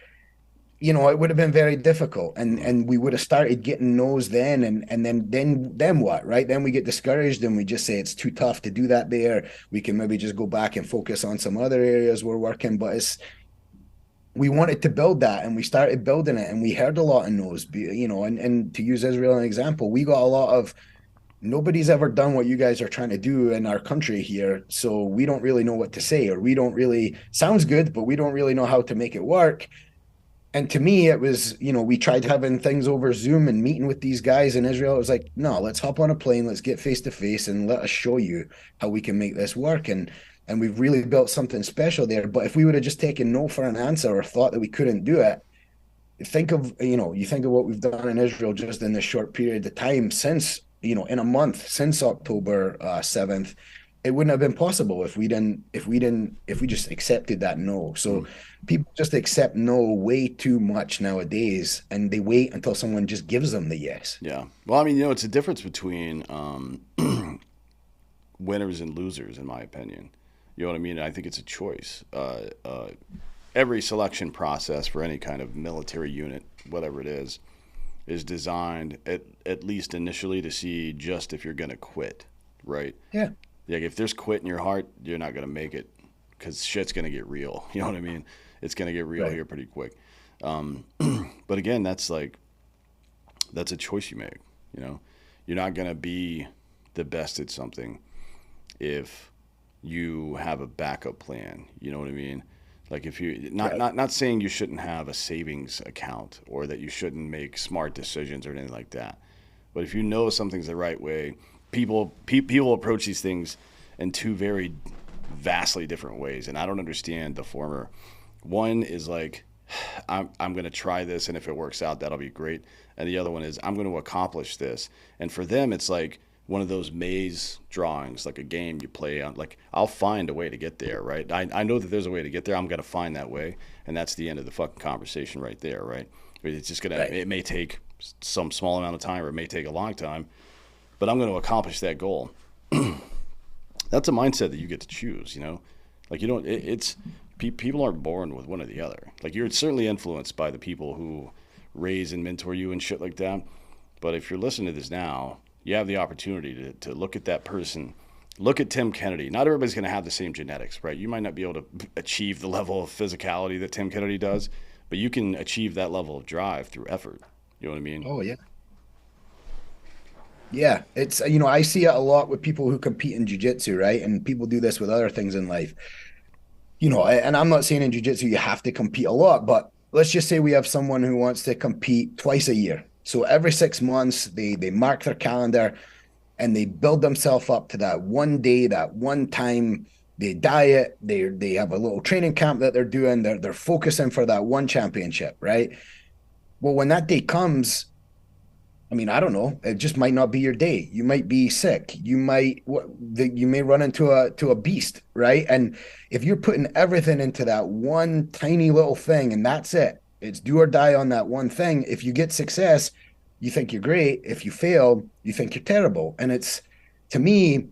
it would have been very difficult. And Mm. and we would have started getting no's then and then what, right? Then we get discouraged and we just say it's too tough to do that there. We can maybe just go back and focus on some other areas we're working, but we wanted to build that and we started building it and we heard a lot of no's, and to use Israel as an example, we got a lot of nobody's ever done what you guys are trying to do in our country here. So we don't really know what to say, or we don't really, sounds good, but we don't really know how to make it work. And to me, it was, we tried having things over Zoom and meeting with these guys in Israel. It was like, no, let's hop on a plane, let's get face to face, and let us show you how we can make this work. And we've really built something special there. But if we would have just taken no for an answer or thought that we couldn't do it, you think of what we've done in Israel just in this short period of time since, in a month, since October 7th, it wouldn't have been possible if we just accepted that no. So people just accept no way too much nowadays, and they wait until someone just gives them the yes. Yeah. Well, I mean, it's a difference between winners and losers, in my opinion. You know what I mean? I think it's a choice. Every selection process for any kind of military unit, whatever it is designed at least initially to see just if you're going to quit, right? Yeah. Like if there's quit in your heart, you're not going to make it because shit's going to get real. You know what I mean? It's going to get real Right. here pretty quick. But again, that's a choice you make. You know, you're not going to be the best at something if you have a backup plan. You know what I mean? Like if you Right. not saying you shouldn't have a savings account or that you shouldn't make smart decisions or anything like that. But if you know something's the right way, people approach these things in two very vastly different ways, and I don't understand the former. One is like, I'm going to try this, and if it works out, that'll be great. And the other one is I'm going to accomplish this. And for them, it's like one of those maze drawings, like a game you play on. Like I'll find a way to get there, right? I know that there's a way to get there. I'm going to find that way, and that's the end of the fucking conversation right there, right? It's just gonna. Right. It may take some small amount of time, or it may take a long time, but I'm going to accomplish that goal. That's a mindset that you get to choose, you know? Like you don't, people aren't born with one or the other. Like you're certainly influenced by the people who raise and mentor you and shit like that. But if you're listening to this now, you have the opportunity to look at that person. Look at Tim Kennedy. Not everybody's going to have the same genetics, right? You might not be able to achieve the level of physicality that Tim Kennedy does, but you can achieve that level of drive through effort. You know what I mean? Oh, yeah. Yeah, it's I see it a lot with people who compete in jujitsu, right? And people do this with other things in life. And I'm not saying in jujitsu you have to compete a lot, but let's just say we have someone who wants to compete twice a year. So every 6 months, they mark their calendar and they build themselves up to that one day, that one time. They diet, they have a little training camp that they're doing. They're focusing for that one championship, right? Well, when that day comes, I mean, I don't know. It just might not be your day. You might be sick. You may run into a beast, right? And if you're putting everything into that one tiny little thing, and that's it, it's do or die on that one thing. If you get success, you think you're great. If you fail, you think you're terrible. And it's, to me,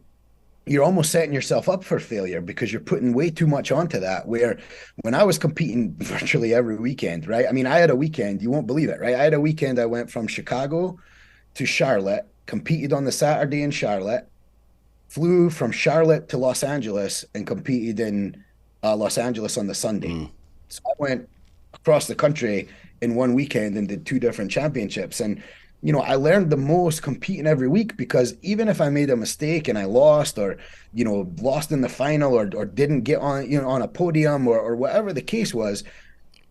you're almost setting yourself up for failure because you're putting way too much onto that. Where when I was competing virtually every weekend, right? I mean, I had a weekend, you won't believe it, right? I had a weekend, I went from Chicago to Charlotte, competed on the Saturday in Charlotte, flew from Charlotte to Los Angeles, and competed in Los Angeles on the Sunday. Mm. So I went across the country in one weekend and did two different championships. And I learned the most competing every week because even if I made a mistake and I lost, or lost in the final, or didn't get on on a podium, or whatever the case was,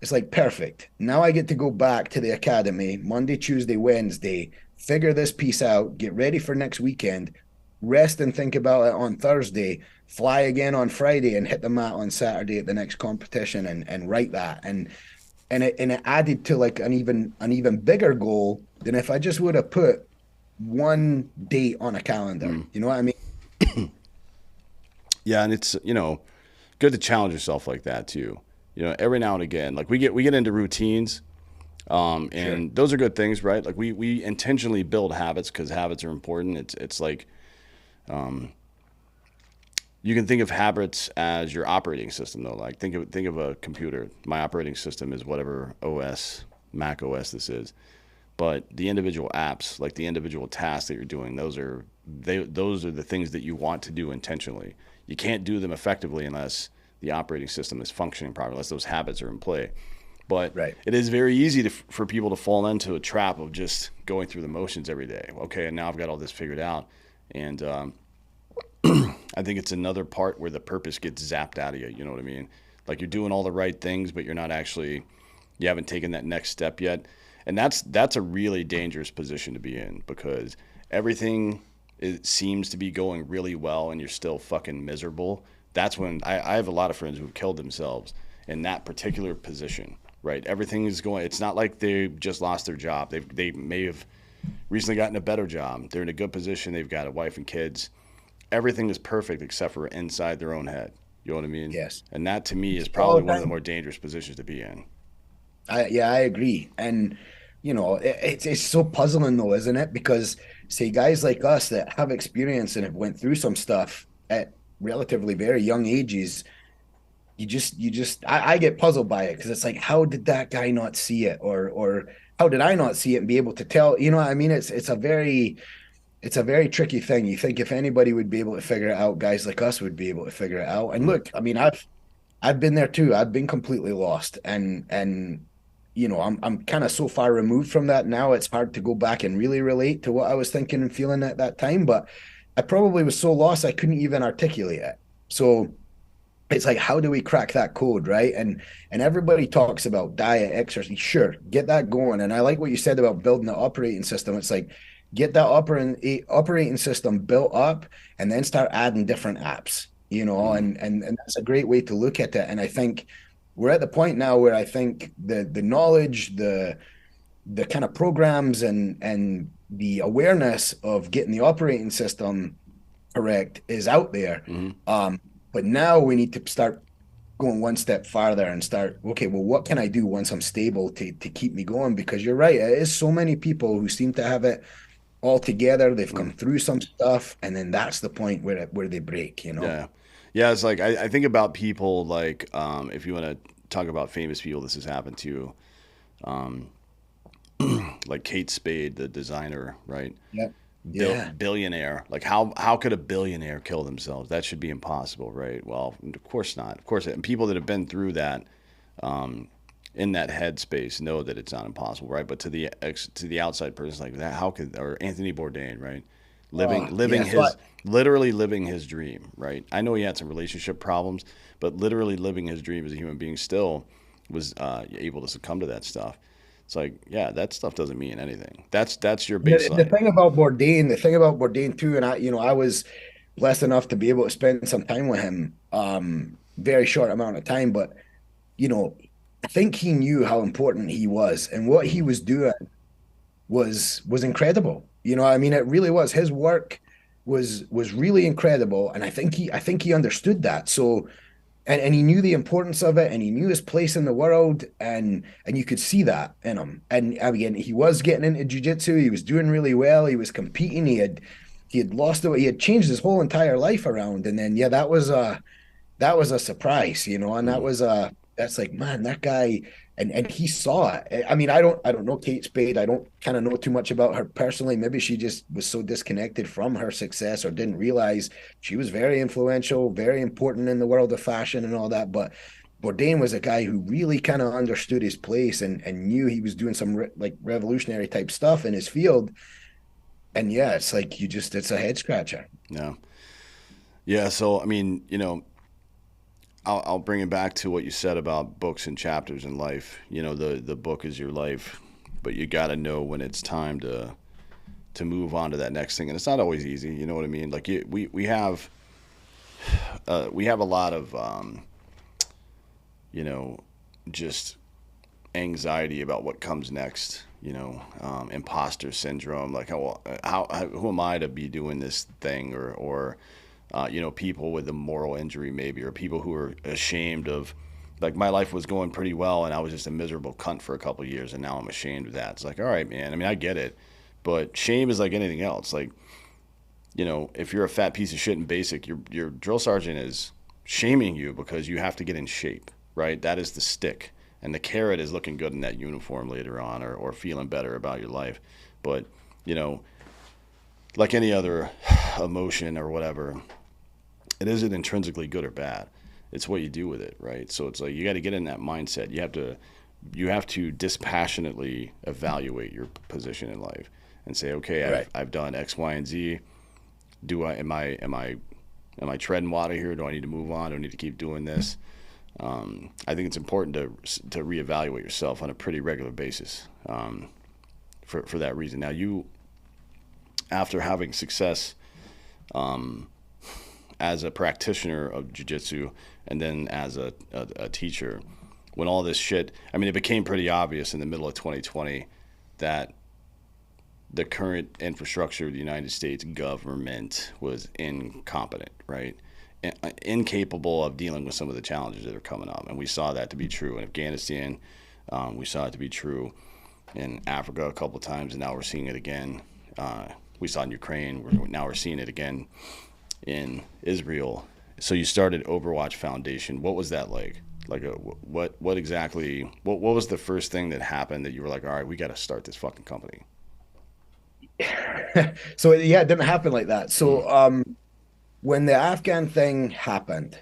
it's like perfect. Now I get to go back to the academy Monday, Tuesday, Wednesday, figure this piece out, get ready for next weekend, rest and think about it on Thursday, fly again on Friday, and hit the mat on Saturday at the next competition, and write that. And it added to like an even bigger goal than if I just would have put one date on a calendar. You know what I mean? Yeah, and it's good to challenge yourself like that too. Every now and again, like we get into routines, and Sure. those are good things, right? Like we intentionally build habits because habits are important. It's like you can think of habits as your operating system though. Like think of a computer. My operating system is whatever OS, Mac OS this is. But the individual apps, like the individual tasks that you're doing, those are the things that you want to do intentionally. You can't do them effectively unless the operating system is functioning properly, unless those habits are in play. But Right. it is very easy for people to fall into a trap of just going through the motions every day. Okay, and now I've got all this figured out. And I think it's another part where the purpose gets zapped out of you. You know what I mean? Like you're doing all the right things, but you're not actually, you haven't taken that next step yet. And that's a really dangerous position to be in because everything it seems to be going really well and you're still fucking miserable. That's when I have a lot of friends who've killed themselves in that particular position, right? Everything is going, it's not like they just lost their job. They may have recently gotten a better job. They're in a good position. They've got a wife and kids. Everything is perfect except for inside their own head. You know what I mean? Yes. And that to me is All probably the one of the time. more dangerous positions to be in. I agree. And it's so puzzling though, isn't it? Because say guys like us that have experience and have went through some stuff at relatively very young ages, I get puzzled by it because it's like, how did that guy not see it? Or how did I not see it and be able to tell? You know what I mean? It's a very tricky thing. You think if anybody would be able to figure it out, guys like us would be able to figure it out. And Mm, look, I mean, I've been there too. I've been completely lost, and I'm kind of so far removed from that now. It's hard to go back and really relate to what I was thinking and feeling at that time. But I probably was so lost I couldn't even articulate it. So it's like, how do we crack that code, right? And everybody talks about diet, exercise. Sure, get that going. And I like what you said about building the operating system. It's like get that operating system built up and then start adding different apps, mm, and that's a great way to look at it. And I think we're at the point now where I think the knowledge, the kind of programs and the awareness of getting the operating system correct is out there. mm. But now we need to start going one step farther and start, okay, well, what can I do once I'm stable to keep me going? Because you're right, it is so many people who seem to have it all together. They've come through some stuff, and then that's the point where they break. Yeah. Yeah, it's like I think about people like if you want to talk about famous people this has happened to, like Kate Spade, the designer, right? Yeah. Yeah. Billionaire. Like how could a billionaire kill themselves? That should be impossible, right? Well, of course not. Of course, and people that have been through that in that headspace know that it's not impossible, right? But to the outside person like that, how could or Anthony Bourdain, right? Living Yeah. So his literally living his dream, right? I know he had some relationship problems, but literally living his dream as a human being still was able to succumb to that stuff. It's like, yeah, that stuff doesn't mean anything. That's your the baseline. thing about Bourdain too, and I was blessed enough to be able to spend some time with him, very short amount of time, but you know, I think he knew how important he was, and what he Mm, was doing was incredible. I mean, it really was. His work was really incredible, and I think he understood that. So, and he knew the importance of it, and he knew his place in the world, and you could see that in him. And again, he was getting into jujitsu. He was doing really well. He was competing. He had lost it. He had changed his whole entire life around. And then yeah, that was a surprise, and mm, that's like, man, that guy, and he saw it. I mean, I don't know Kate Spade. I don't kind of know too much about her personally. Maybe she just was so disconnected from her success or didn't realize she was very influential, very important in the world of fashion and all that. But Bourdain was a guy who really kind of understood his place and knew he was doing some like revolutionary type stuff in his field. And yeah, it's like it's a head scratcher. yeah. Yeah, so I mean, I'll bring it back to what you said about books and chapters in life. The book is your life, but you got to know when it's time to move on to that next thing, and it's not always easy. You know what I mean? Like we have a lot of you know just anxiety about what comes next. Imposter syndrome. Like who am I to be doing this thing, or people with a moral injury maybe, or people who are ashamed of, like my life was going pretty well and I was just a miserable cunt for a couple of years and now I'm ashamed of that. It's like, all right, man. I mean, I get it, but shame is like anything else. Like, if you're a fat piece of shit in basic, your drill sergeant is shaming you because you have to get in shape, right? That is the stick. And the carrot is looking good in that uniform later on, or feeling better about your life. But, you know, like any other emotion or whatever, it isn't intrinsically good or bad. It's what you do with it, right? So it's like you got to get in that mindset. You have to dispassionately evaluate your position in life and say, okay, I've Right. I've done X, Y, and Z. Do I am I treading water here? Do I need to move on? Do I need to keep doing this? I think it's important to reevaluate yourself on a pretty regular basis, for that reason. Now, you, after having success as a practitioner of jiu-jitsu and then as a teacher, when all this shit, I mean, it became pretty obvious in the middle of 2020 that the current infrastructure of the United States government was incompetent, right? Incapable of dealing with some of the challenges that are coming up. And we saw that to be true in Afghanistan. We saw it to be true in Africa a couple of times, and now we're seeing it again. We saw it in Ukraine. Now we're seeing it again in Israel. So you started Overwatch Foundation. What was that like? Like, what exactly? What was the first thing that happened that you were like, all right, we got to start this fucking company? So yeah, it didn't happen like that. Mm, So when the Afghan thing happened,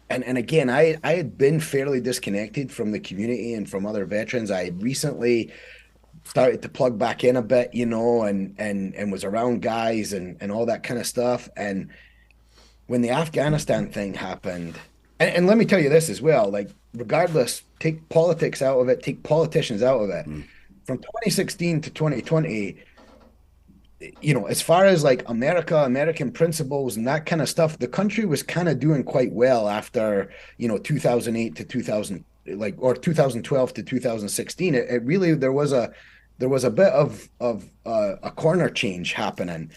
and again, I had been fairly disconnected from the community and from other veterans. I recently started to plug back in a bit, and was around guys and all that kind of stuff. And when the Afghanistan thing happened, and let me tell you this as well, like regardless, take politics out of it, take politicians out of it. mm, From 2016 to 2020, as far as like American principles and that kind of stuff, the country was kind of doing quite well after, 2008 to 2000, like, or 2012 to 2016. It really, there was a bit of a corner change happening.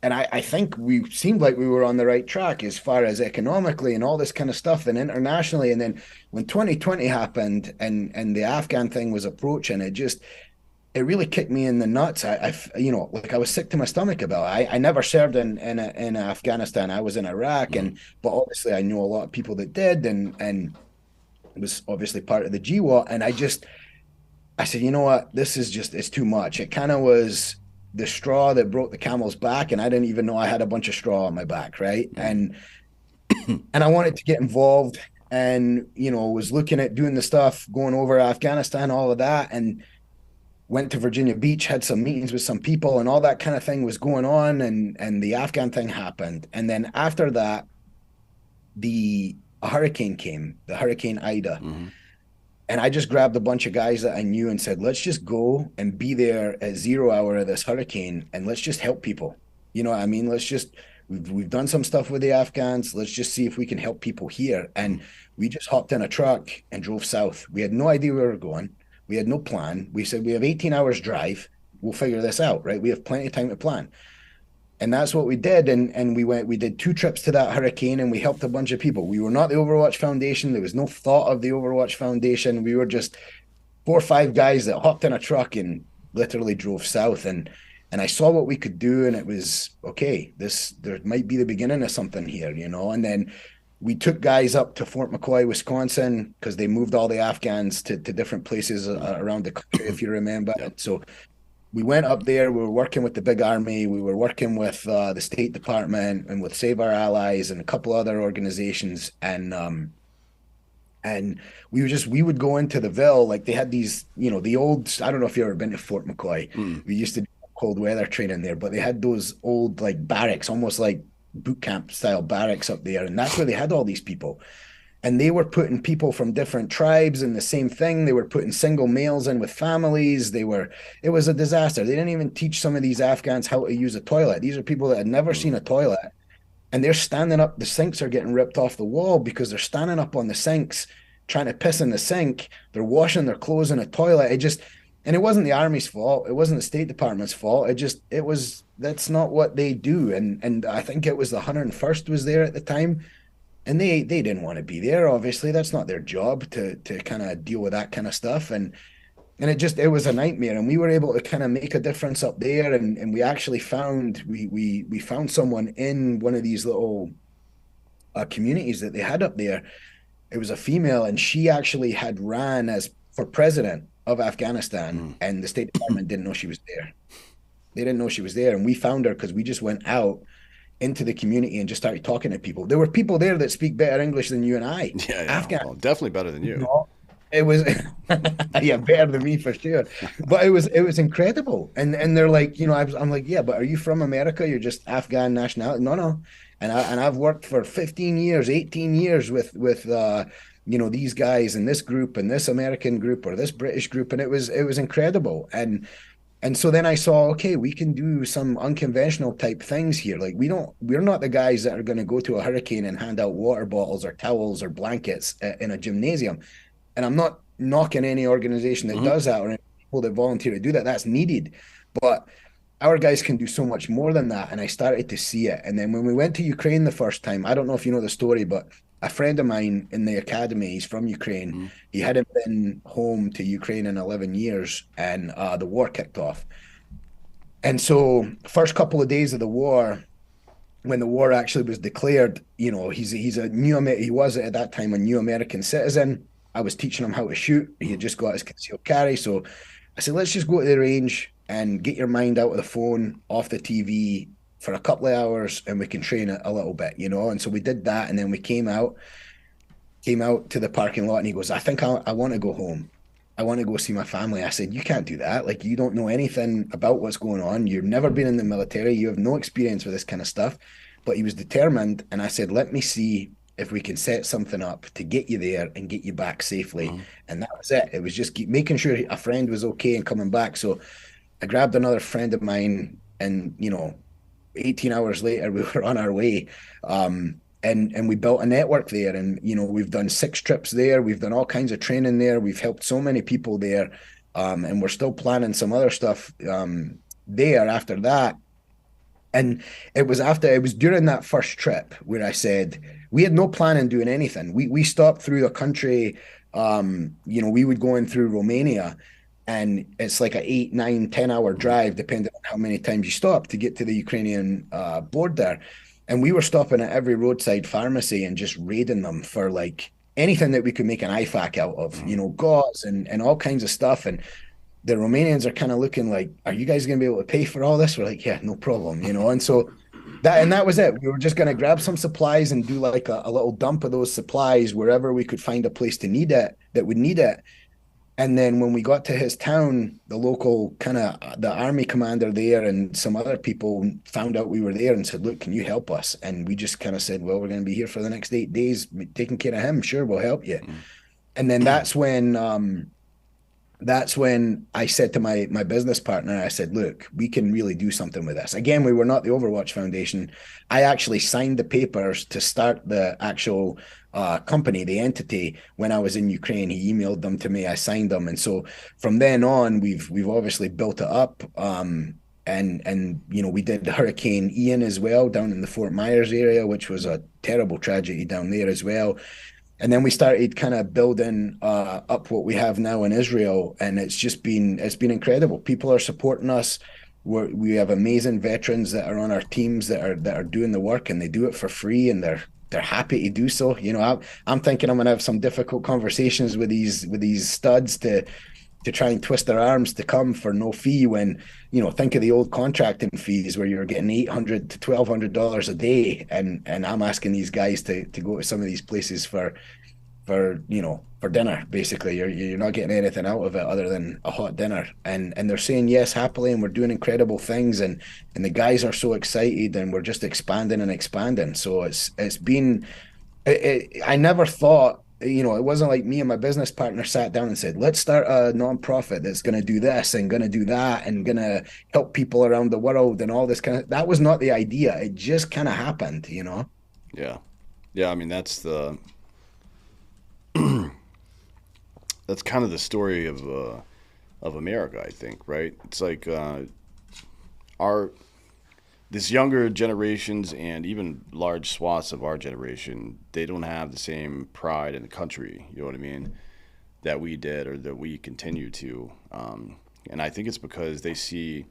And I think we seemed like we were on the right track as far as economically and all this kind of stuff and internationally. And then when 2020 happened and the Afghan thing was approaching, it really kicked me in the nuts. Like I was sick to my stomach about it. I never served in Afghanistan. I was in Iraq, mm, but obviously I knew a lot of people that did, and it was obviously part of the GWAT. And I said, you know what, it's too much. It kind of was the straw that broke the camel's back, and I didn't even know I had a bunch of straw on my back, right? mm, And I wanted to get involved, and was looking at doing the stuff, going over Afghanistan, all of that, and went to Virginia Beach, had some meetings with some people, and all that kind of thing was going on, and the Afghan thing happened. And then after that, the a hurricane came, the Hurricane Ida. mm, And I just grabbed a bunch of guys that I knew and said, let's just go and be there at 0 hour of this hurricane and let's just help people. You know what I mean? We've done some stuff with the Afghans. Let's just see if we can help people here. And we just hopped in a truck and drove south. We had no idea where we were going. We had no plan. We said, we have 18 hours drive. We'll figure this out, right? We have plenty of time to plan. And that's what we did. And we did 2 trips to that hurricane and we helped a bunch of people. We were not the Overwatch Foundation. There was no thought of the Overwatch Foundation. We were just 4 or 5 guys that hopped in a truck and literally drove south. And I saw what we could do, and it was okay. There might be the beginning of something here, And then we took guys up to Fort McCoy, Wisconsin, because they moved all the Afghans to different places around the country, if you remember. yep. So we went up there. We were working with the big army. We were working with the State Department and with Save Our Allies and a couple other organizations. And we would go into the Ville, like they had these, the old, I don't know if you've ever been to Fort McCoy. Mm, We used to do cold weather training there, but they had those old like barracks, almost like boot camp style barracks up there. And that's where they had all these people. And they were putting people from different tribes in the same thing. They were putting single males in with families. It was a disaster. They didn't even teach some of these Afghans how to use a toilet. These are people that had never mm, seen a toilet. And they're standing up. The sinks are getting ripped off the wall because they're standing up on the sinks, trying to piss in the sink. They're washing their clothes in a toilet. And it wasn't the army's fault. It wasn't the State Department's fault. That's not what they do. And I think it was the 101st was there at the time, and they didn't want to be there. Obviously, that's not their job to kind of deal with that kind of stuff. And it was a nightmare. And we were able to kind of make a difference up there. And we actually we found someone in one of these little communities that they had up there. It was a female, and she actually had ran as for president of Afghanistan, mm. and the State Department didn't know she was there. They didn't know she was there, and we found her because we just went out into the community and just started talking to people. There were people there that speak better English than you and I. Yeah, yeah. Afghan, Well, definitely better than you you. know, It was yeah, better than me for sure. But it was incredible. And they're like, I'm like, yeah, but are you from America? You're just Afghan nationality? No, no. And I've worked for 15 years, 18 years with these guys in this group and this American group or this British group. And it was incredible. And so then I saw, okay, we can do some unconventional type things here. Like we're not the guys that are going to go to a hurricane and hand out water bottles or towels or blankets in a gymnasium. And I'm not knocking any organization that Hmm. does that or any people that volunteer to do that. That's needed. But our guys can do so much more than that. And I started to see it. And then when we went to Ukraine the first time, I don't know if you know the story, but a friend of mine in the academy, he's from Ukraine. Hmm. He hadn't been home to Ukraine in 11 years, and the war kicked off. And so, first couple of days of the war, when the war actually was declared, he's a he was at that time a new American citizen. I was teaching him how to shoot. He had just got his concealed carry. So I said, let's just go to the range and get your mind out of the phone, off the TV for a couple of hours, and we can train it a little bit. And so we did that, and then we came out to the parking lot, and he goes, I think I want to go home. I want to go see my family. I said, you can't do that. Like, you don't know anything about what's going on. You've never been in the military. You have no experience with this kind of stuff. But he was determined. And I said, let me see if we can set something up to get you there and get you back safely. Hmm. And that was it. It was just making sure a friend was okay and coming back. So I grabbed another friend of mine, and 18 hours later we were on our way. And we built a network there, and we've done 6 trips there. We've done all kinds of training there. We've helped so many people there. And we're still planning some other stuff there after that. And it was during that first trip where I said we had no plan on doing anything. We stopped through the country. We would go in through Romania, and it's like a 8, 9, 10 hour Hmm. drive, depending on how many times you stop to get to the Ukrainian border. And we were stopping at every roadside pharmacy and just raiding them for like anything that we could make an IFAC out of, Hmm. gauze and all kinds of stuff. And the Romanians are kind of looking like, are you guys going to be able to pay for all this? We're like, yeah, no problem. And so that was it. We were just going to grab some supplies and do like a little dump of those supplies wherever we could find a place to need it that would need it. And then when we got to his town, the local kind of the army commander there and some other people found out we were there and said, look, can you help us? And we just kind of said, well, we're going to be here for the next 8 days taking care of him. Sure, we'll help you. And then that's when I said to my business partner, I said, look, we can really do something with this. Again, we were not the Overwatch Foundation. I actually signed the papers to start the actual company, the entity, when I was in Ukraine. He emailed them to me. I signed them. And so from then on, we've obviously built it up. And we did Hurricane Ian as well down in the Fort Myers area, which was a terrible tragedy down there as well. And then we started kind of building up what we have now in Israel, and it's been incredible. People are supporting us. We have amazing veterans that are on our teams that are doing the work, and they do it for free, and they're happy to do so. I'm thinking I'm gonna have some difficult conversations with these studs to try and twist their arms to come for no fee when think of the old contracting fees where you're getting $800 to $1,200 a day, and I'm asking these guys to go to some of these places for dinner. Basically, you're not getting anything out of it other than a hot dinner, and they're saying yes happily, and we're doing incredible things, and the guys are so excited, and we're just expanding and expanding. So it's been I never thought, it wasn't like me and my business partner sat down and said, let's start a nonprofit that's going to do this and going to do that and going to help people around the world and all this kind of, that was not the idea. It just kind of happened. Yeah. Yeah. I mean, that's kind of the story of America, I think, right? It's like our this younger generations and even large swaths of our generation, they don't have the same pride in the country. You know what I mean? That we did or that we continue to. And I think it's because they see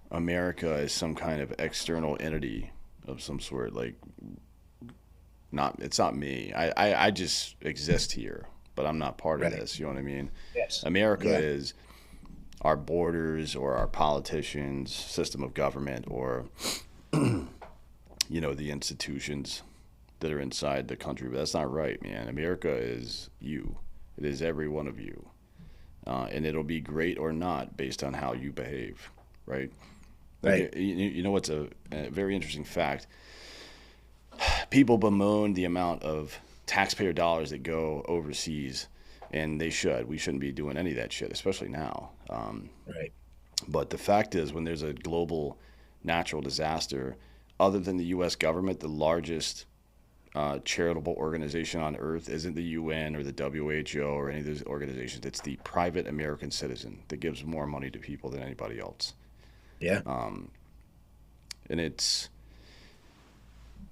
America as some kind of external entity of some sort. Like, it's not me. I just exist here, but I'm not part of Right. this. You know what I mean? Yes. America Yeah. is our borders or our politicians, system of government, or the institutions that are inside the country. But that's not right, man. America is you. It is every one of you. And it'll be great or not based on how you behave, right? Like, Right. you know what's a very interesting fact? People bemoan the amount of taxpayer dollars that go overseas, and they should. We shouldn't be doing any of that shit, especially now. Right. But the fact is, when there's a global natural disaster, other than the U.S. government, the largest charitable organization on earth isn't the UN or the WHO or any of those organizations. It's the private American citizen that gives more money to people than anybody else. Yeah. And it's,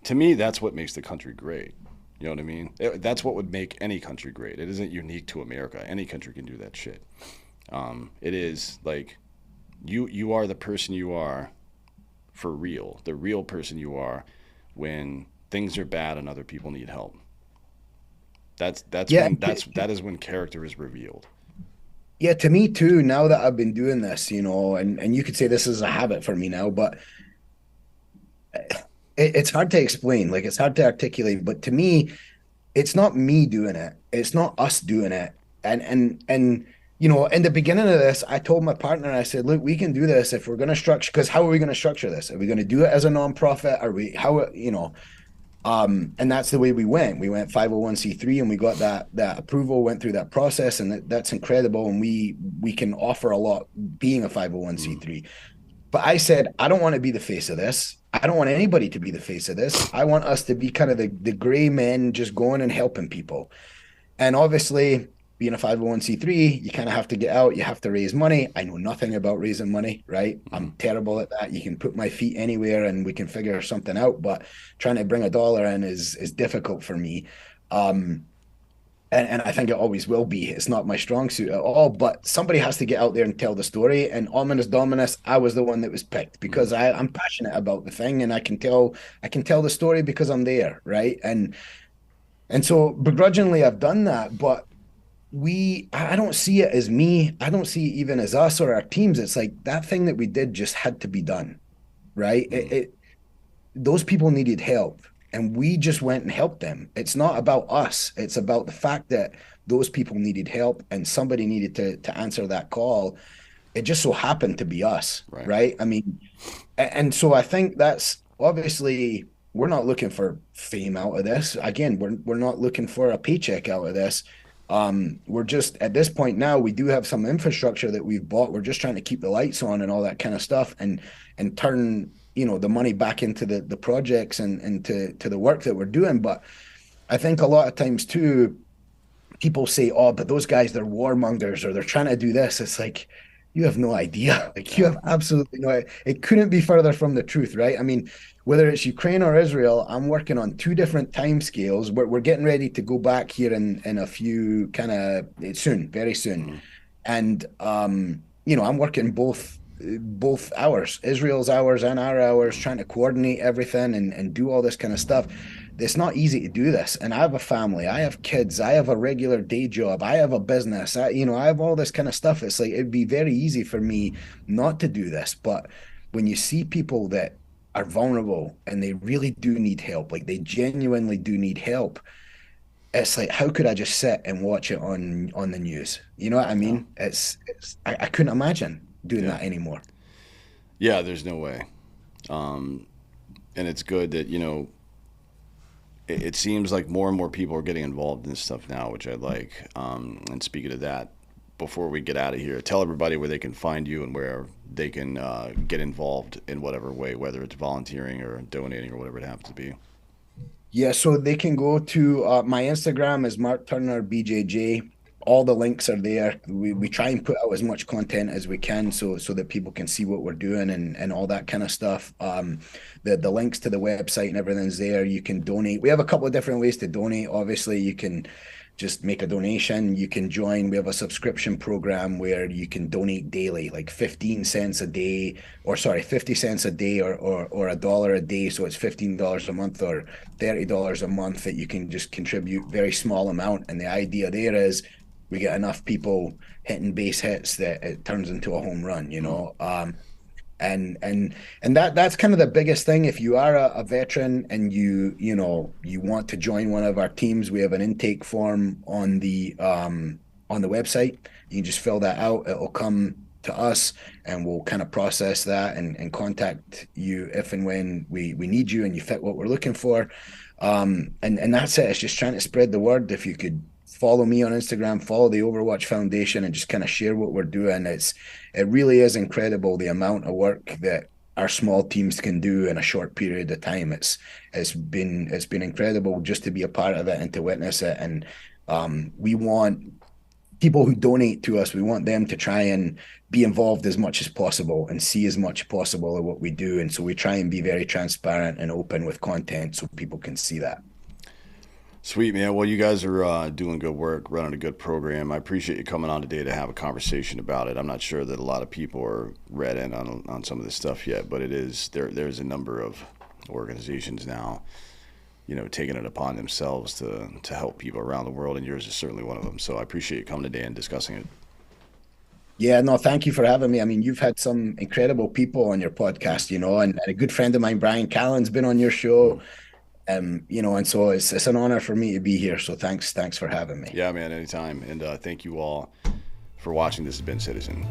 to me, that's what makes the country great. You know what I mean? That's what would make any country great. It isn't unique to America. Any country can do that shit. It is like you are the person you are for real, the real person you are when things are bad and other people need help. That's Yeah. when that is when character is revealed. Yeah, to me too, now that I've been doing this, and you could say this is a habit for me now, but it's hard to explain. Like it's hard to articulate, but to me, it's not me doing it. It's not us doing it. And in the beginning of this, I told my partner, I said, look, we can do this if we're going to structure, because how are we going to structure this? Are we going to do it as a nonprofit? Are we and that's the way we went. We went 501c3 and we got that approval, went through that process, and that's incredible. And we can offer a lot being a Mm. 501c3. But I said, I don't want to be the face of this. I don't want anybody to be the face of this. I want us to be kind of the gray men just going and helping people. And obviously, being a 501c3, you kind of have to get out, you have to raise money. I know nothing about raising money, right? Mm-hmm. I'm terrible at that. You can put my feet anywhere and we can figure something out, but trying to bring a dollar in is difficult for me. Um, and I think it always will be. It's not my strong suit at all, but somebody has to get out there and tell the story. And Ominous Dominus, I was the one that was picked Mm-hmm. because I'm passionate about the thing and I can tell the story because I'm there, right? And so begrudgingly I've done that, but I don't see it as me. I don't see it even as us or our teams. It's like that thing that we did just had to be done, right? Mm-hmm. Those people needed help and we just went and helped them. It's not about us. It's about the fact that those people needed help and somebody needed to answer that call. It just so happened to be us, Right. right? I mean, and so I think that's obviously we're not looking for fame out of this. Again, we're not looking for a paycheck out of this. We're just at this point now, we do have some infrastructure that we've bought. We're just trying to keep the lights on and all that kind of stuff and turn, the money back into the projects and to the work that we're doing. But I think a lot of times too, people say, "Oh, but those guys, they're warmongers or they're trying to do this." It's like you have no idea. Like you Yeah. have absolutely no. It couldn't be further from the truth, right? I mean, whether it's Ukraine or Israel, I'm working on two different time scales. We're getting ready to go back here in a few kind of soon, very soon, Mm-hmm. and I'm working both hours, Israel's hours and our hours, trying to coordinate everything and do all this kind of stuff. It's not easy to do this. And I have a family, I have kids, I have a regular day job, I have a business, I have all this kind of stuff. It's like it'd be very easy for me not to do this. But when you see people that are vulnerable and they really do need help, like they genuinely do need help, it's like how could I just sit and watch it on the news? You know what I Yeah. mean? I couldn't imagine doing Yeah. that anymore. Yeah. There's no way. And it's good that it seems like more and more people are getting involved in this stuff now, which I like. And speaking of that, before we get out of here, tell everybody where they can find you and where they can get involved in whatever way, whether it's volunteering or donating or whatever it happens to be. Yeah, so they can go to my Instagram is Mark Turner BJJ. All the links are there. We try and put out as much content as we can so that people can see what we're doing and all that kind of stuff. The links to the website and everything's there. You can donate. We have a couple of different ways to donate. Obviously, you can just make a donation. You can join. We have a subscription program where you can donate daily, like 15 cents a day, or sorry, 50 cents a day or a dollar a day. So it's $15 a month or $30 a month that you can just contribute very small amount. And the idea there is we get enough people hitting base hits that it turns into a home run, you Mm. know. And that's kind of the biggest thing. If you are a veteran and you want to join one of our teams, we have an intake form on the website. You can just fill that out. It'll come to us, and we'll kind of process that and contact you if and when we need you and you fit what we're looking for. And that's it. It's just trying to spread the word. If you could follow me on Instagram, follow the Overwatch Foundation, and just kind of share what we're doing. It really is incredible the amount of work that our small teams can do in a short period of time. It's been incredible just to be a part of it and to witness it. And we want people who donate to us, we want them to try and be involved as much as possible and see as much as possible of what we do. And so we try and be very transparent and open with content so people can see that. Sweet, man. Well, you guys are doing good work, running a good program. I appreciate you coming on today to have a conversation about it. I'm not sure that a lot of people are read in on some of this stuff yet, but it is there's a number of organizations now, taking it upon themselves to help people around the world, and yours is certainly one of them. So I appreciate you coming today and discussing it. Yeah, no, thank you for having me. I mean, you've had some incredible people on your podcast, and a good friend of mine, Brian Callen's been on your show. And so it's an honor for me to be here. So thanks for having me. Yeah, man, anytime. And thank you all for watching. This has been Citizen.